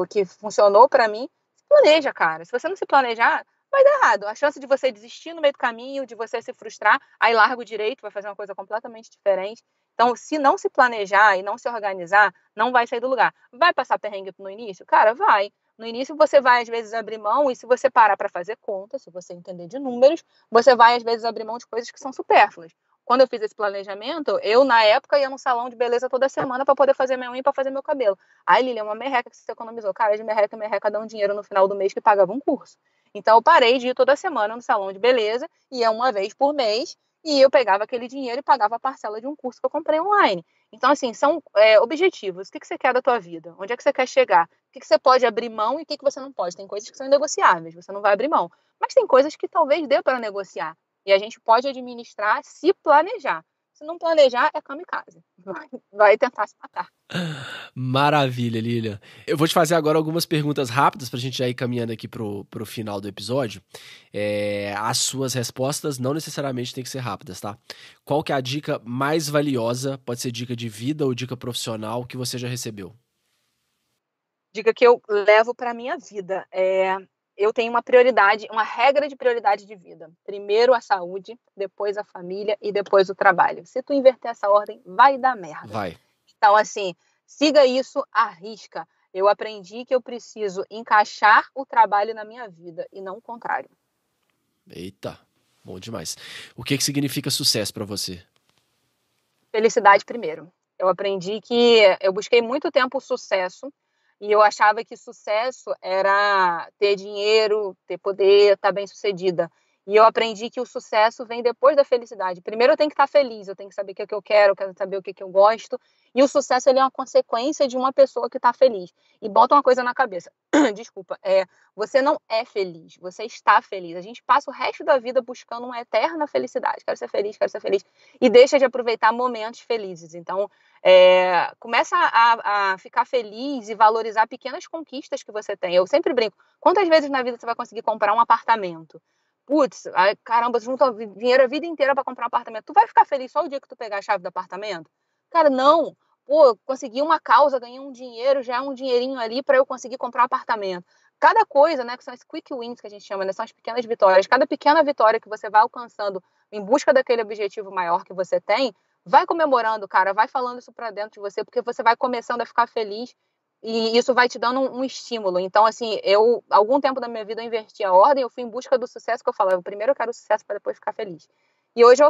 que funcionou para mim. Se planeja, cara. Se você não se planejar, vai dar errado. A chance de você desistir no meio do caminho, de você se frustrar, aí larga o direito, vai fazer uma coisa completamente diferente. Então, se não se planejar e não se organizar, não vai sair do lugar. Vai passar perrengue no início? Cara, vai. No início você vai, às vezes, abrir mão, e se você parar para fazer conta, se você entender de números, você vai, às vezes, abrir mão de coisas que são supérfluas. Quando eu fiz esse planejamento, eu, na época, ia no salão de beleza toda semana para poder fazer minha unha e para fazer meu cabelo. Aí, Lilian, uma merreca que você economizou. Cara, de merreca dá um dinheiro no final do mês que pagava um curso. Então, eu parei de ir toda semana no salão de beleza, ia uma vez por mês, e eu pegava aquele dinheiro e pagava a parcela de um curso que eu comprei online. Então, assim, são objetivos. O que você quer da tua vida? Onde é que você quer chegar? O que você pode abrir mão e o que você não pode? Tem coisas que são inegociáveis, você não vai abrir mão. Mas tem coisas que talvez dê para negociar. E a gente pode administrar, se planejar. Se não planejar, é kamikaze. Vai tentar se matar. Maravilha, Lilian. Eu vou te fazer agora algumas perguntas rápidas pra gente já ir caminhando aqui pro final do episódio. As suas respostas não necessariamente têm que ser rápidas, tá? Qual que é a dica mais valiosa, pode ser dica de vida ou dica profissional, que você já recebeu? Dica que eu levo pra minha vida. Eu tenho uma prioridade, uma regra de prioridade de vida. Primeiro a saúde, depois a família e depois o trabalho. Se tu inverter essa ordem, vai dar merda. Vai. Então, assim, siga isso à risca. Eu aprendi que eu preciso encaixar o trabalho na minha vida e não o contrário. Eita, bom demais. O que significa sucesso pra você? Felicidade primeiro. Eu aprendi que eu busquei muito tempo o sucesso, e eu achava que sucesso era ter dinheiro, ter poder, estar bem-sucedida. E eu aprendi que o sucesso vem depois da felicidade. Primeiro eu tenho que estar feliz, eu tenho que saber o que é que eu quero saber o que é que eu gosto. E o sucesso ele é uma consequência de uma pessoa que está feliz. E bota uma coisa na cabeça. Desculpa, você não é feliz, você está feliz. A gente passa o resto da vida buscando uma eterna felicidade. Quero ser feliz, quero ser feliz. E deixa de aproveitar momentos felizes. Então, começa a ficar feliz e valorizar pequenas conquistas que você tem. Eu sempre brinco. Quantas vezes na vida você vai conseguir comprar um apartamento? Putz, caramba, você juntou dinheiro a vida inteira para comprar um apartamento. Tu vai ficar feliz só o dia que tu pegar a chave do apartamento? Cara, não. Pô, consegui uma causa, ganhei um dinheiro, já é um dinheirinho ali para eu conseguir comprar um apartamento. Cada coisa, né, que são as quick wins que a gente chama, né, são as pequenas vitórias. Cada pequena vitória que você vai alcançando em busca daquele objetivo maior que você tem, vai comemorando, cara, vai falando isso para dentro de você, porque você vai começando a ficar feliz e isso vai te dando um estímulo. Então, assim, algum tempo da minha vida, eu inverti a ordem, eu fui em busca do sucesso, que eu falava, primeiro eu quero o sucesso para depois ficar feliz. E hoje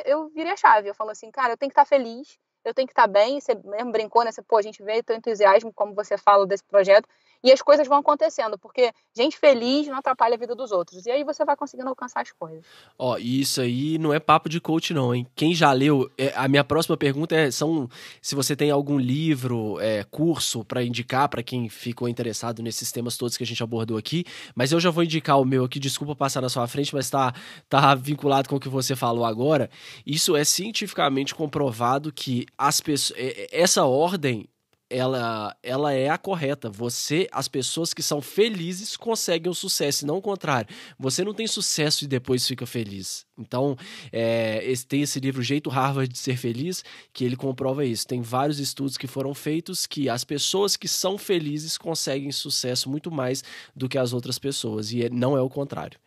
eu virei a chave, eu falo assim, cara, eu tenho que estar feliz, eu tenho que estar bem, você mesmo brincou, né? Pô, a gente vê teu entusiasmo, como você fala desse projeto, e as coisas vão acontecendo, porque gente feliz não atrapalha a vida dos outros. E aí você vai conseguindo alcançar as coisas. Ó, e isso aí não é papo de coach não, hein? Quem já leu, a minha próxima pergunta se você tem algum livro, curso para indicar para quem ficou interessado nesses temas todos que a gente abordou aqui, mas eu já vou indicar o meu aqui, desculpa passar na sua frente, mas tá vinculado com o que você falou agora. Isso é cientificamente comprovado que essa ordem ela é a correta. As pessoas que são felizes conseguem o sucesso, e não o contrário. Você não tem sucesso e depois fica feliz. Então, tem esse livro Jeito Harvard de Ser Feliz, que ele comprova isso. Tem vários estudos que foram feitos que as pessoas que são felizes conseguem sucesso muito mais do que as outras pessoas, e não é o contrário.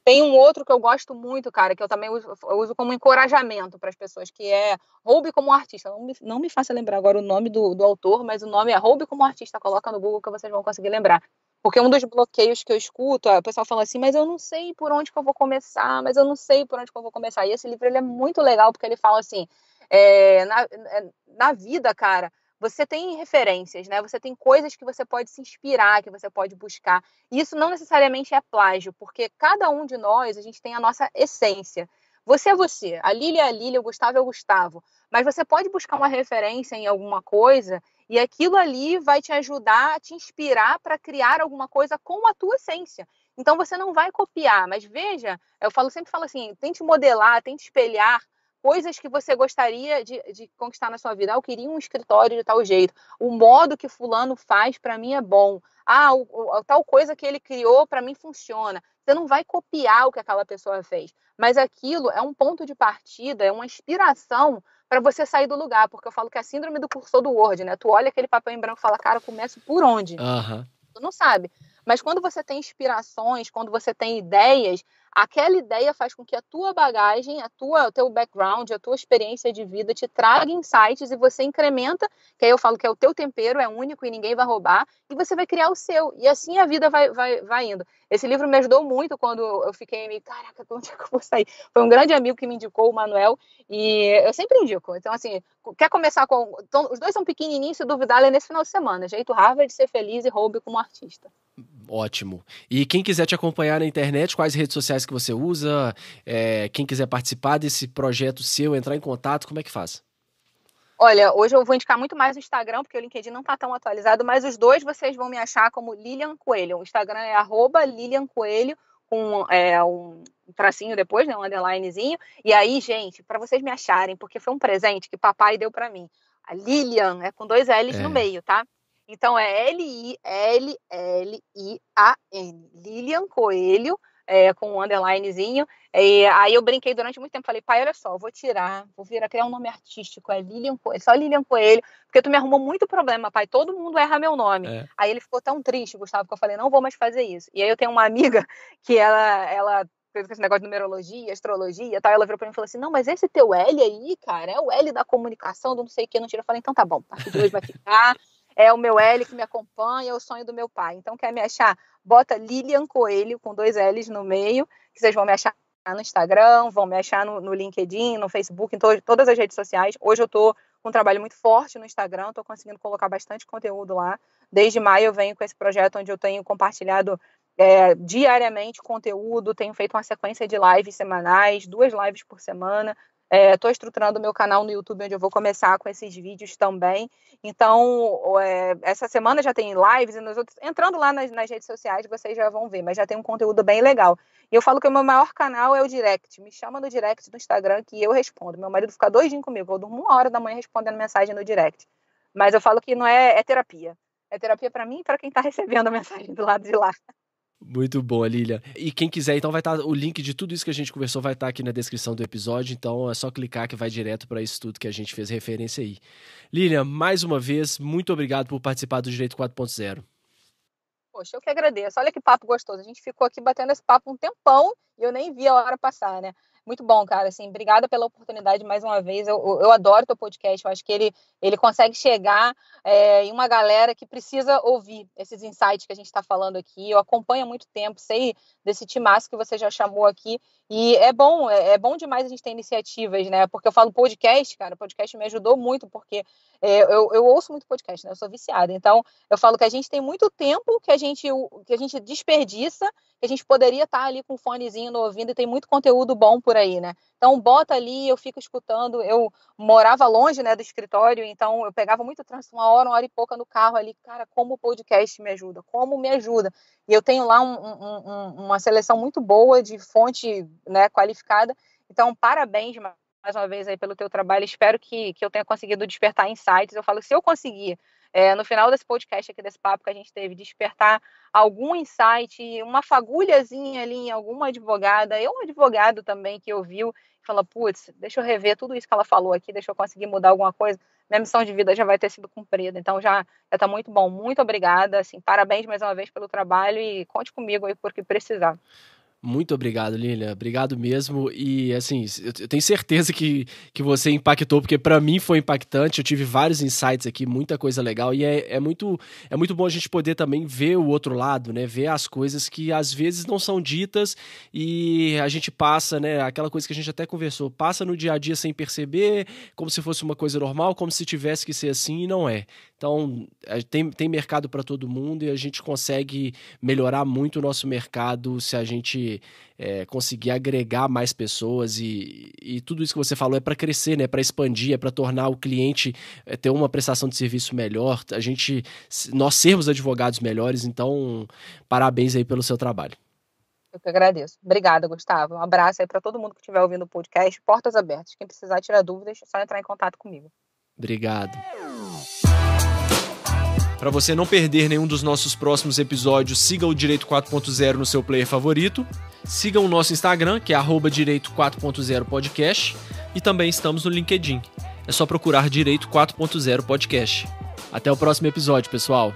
Tem um outro que eu gosto muito, cara, que eu também uso como encorajamento para as pessoas, que é Roube como Artista. Não me faça lembrar agora o nome do autor, mas o nome é Roube como Artista. Coloca no Google que vocês vão conseguir lembrar. Porque um dos bloqueios que eu escuto, o pessoal fala assim, mas eu não sei por onde que eu vou começar, mas eu não sei por onde que eu vou começar. E esse livro ele é muito legal, porque ele fala assim, na vida, cara, você tem referências, né? Você tem coisas que você pode se inspirar, que você pode buscar. E isso não necessariamente é plágio, porque cada um de nós, a gente tem a nossa essência. Você é você, a Lília é a Lília, o Gustavo é o Gustavo. Mas você pode buscar uma referência em alguma coisa e aquilo ali vai te ajudar a te inspirar para criar alguma coisa com a tua essência. Então você não vai copiar, mas veja, sempre falo assim, tente modelar, tente espelhar coisas que você gostaria de conquistar na sua vida. Eu queria um escritório de tal jeito. O modo que fulano faz, para mim, é bom. Tal coisa que ele criou, para mim, funciona. Você não vai copiar o que aquela pessoa fez. Mas aquilo é um ponto de partida, é uma inspiração para você sair do lugar. Porque eu falo que é a síndrome do cursor do Word, né? Tu olha aquele papel em branco e fala, cara, começo por onde? Uhum. Tu não sabe. Mas quando você tem inspirações, quando você tem ideias, aquela ideia faz com que a tua bagagem, o teu background, a tua experiência de vida te traga insights e você incrementa, que aí eu falo que é o teu tempero, é único e ninguém vai roubar, e você vai criar o seu. E assim a vida vai indo. Esse livro me ajudou muito quando eu fiquei meio, caraca, onde é que eu vou sair? Foi um grande amigo que me indicou, o Manuel, e eu sempre indico. Então, assim, quer começar com... Então, os dois são pequenininhos, se duvidar, é nesse final de semana. Jeito Harvard, Ser Feliz e Roube como Artista. Ótimo. E quem quiser te acompanhar na internet, quais redes sociais que você usa, quem quiser participar desse projeto seu, entrar em contato, como é que faz? Olha, hoje eu vou indicar muito mais o Instagram, porque o LinkedIn não está tão atualizado, mas os dois vocês vão me achar como Lilian Coelho. O Instagram é @Lilian Coelho, com um tracinho depois, né, um underlinezinho. E aí, gente, para vocês me acharem, porque foi um presente que papai deu para mim. A Lilian é com 2 L's no meio, tá? Então é Lillian, Lilian Coelho, com um underlinezinho. Aí eu brinquei durante muito tempo, falei, pai, olha só, vou criar um nome artístico, é Lilian Coelho, só Lilian Coelho, porque tu me arrumou muito problema, pai, todo mundo erra meu nome. Aí ele ficou tão triste, Gustavo, que eu falei, não vou mais fazer isso. E aí eu tenho uma amiga que ela fez esse negócio de numerologia, astrologia e tal, ela virou pra mim e falou assim, não, mas esse teu L aí, cara, é o L da comunicação, do não sei o que, não tira. Eu falei, então tá bom, a partir de hoje vai ficar... É o meu L que me acompanha, é o sonho do meu pai. Então, quer me achar? Bota Lilian Coelho, com 2 L's no meio, que vocês vão me achar no Instagram, vão me achar no LinkedIn, no Facebook, em todas as redes sociais. Hoje eu estou com um trabalho muito forte no Instagram, estou conseguindo colocar bastante conteúdo lá. Desde maio eu venho com esse projeto onde eu tenho compartilhado diariamente conteúdo, tenho feito uma sequência de lives semanais, 2 lives por semana. Estou estruturando o meu canal no YouTube, onde eu vou começar com esses vídeos também. Então, essa semana já tem lives, e nos outros, entrando lá nas redes sociais, vocês já vão ver, mas já tem um conteúdo bem legal. E eu falo que o meu maior canal é o direct. Me chama no direct do Instagram que eu respondo. Meu marido fica doidinho comigo, eu durmo 1 hora da manhã respondendo mensagem no direct. Mas eu falo que não é terapia. É terapia para mim e para quem está recebendo a mensagem do lado de lá. Muito bom, Lilian. E quem quiser, então, vai estar o link de tudo isso que a gente conversou vai estar aqui na descrição do episódio, então é só clicar que vai direto para isso tudo que a gente fez referência aí. Lilian, mais uma vez, muito obrigado por participar do Direito 4.0. Poxa, eu que agradeço. Olha que papo gostoso. A gente ficou aqui batendo esse papo um tempão e eu nem vi a hora passar, né? Muito bom, cara. Assim, obrigada pela oportunidade mais uma vez. Eu adoro teu podcast. Eu acho que ele consegue chegar em uma galera que precisa ouvir esses insights que a gente está falando aqui. Eu acompanho há muito tempo, sei desse timaço que você já chamou aqui. E é bom demais a gente ter iniciativas, né? Porque eu falo podcast, cara. O podcast me ajudou muito, porque eu ouço muito podcast, né? Eu sou viciada. Então, eu falo que a gente tem muito tempo que a gente desperdiça, que a gente poderia estar ali com um fonezinho no ouvido, e tem muito conteúdo bom por aí, né? Então, bota ali, eu fico escutando. Eu morava longe, né, do escritório, então eu pegava muito trânsito, 1 hora e pouca no carro ali. Cara, como o podcast me ajuda, como me ajuda. E eu tenho lá uma seleção muito boa de fonte, né, qualificada. Então, parabéns mais uma vez aí pelo teu trabalho. Espero que eu tenha conseguido despertar insights. Eu falo, se eu conseguir, no final desse podcast aqui, desse papo que a gente teve, despertar algum insight, uma fagulhazinha ali em alguma advogada, um advogado também que ouviu, fala, putz, deixa eu rever tudo isso que ela falou aqui, deixa eu conseguir mudar alguma coisa, minha missão de vida já vai ter sido cumprida. Então já está muito bom. Muito obrigada. Assim, parabéns mais uma vez pelo trabalho e conte comigo aí por que precisar. Muito obrigado, Lilian. Obrigado mesmo. E, assim, eu tenho certeza que você impactou, porque para mim foi impactante. Eu tive vários insights aqui, muita coisa legal. E é muito bom a gente poder também ver o outro lado, né? Ver as coisas que às vezes não são ditas e a gente passa, né? Aquela coisa que a gente até conversou, passa no dia a dia sem perceber, como se fosse uma coisa normal, como se tivesse que ser assim, e não é. Então, tem mercado para todo mundo e a gente consegue melhorar muito o nosso mercado se a gente conseguir agregar mais pessoas e tudo isso que você falou é para crescer, né? Para expandir, é para tornar o cliente ter uma prestação de serviço melhor, nós sermos advogados melhores. Então, parabéns aí pelo seu trabalho. Eu que agradeço. Obrigada, Gustavo. Um abraço aí para todo mundo que estiver ouvindo o podcast. Portas abertas. Quem precisar tirar dúvidas, é só entrar em contato comigo. Obrigado. Para você não perder nenhum dos nossos próximos episódios, siga o Direito 4.0 no seu player favorito. Siga o nosso Instagram, que é @Direito 4.0 Podcast. E também estamos no LinkedIn. É só procurar Direito 4.0 Podcast. Até o próximo episódio, pessoal.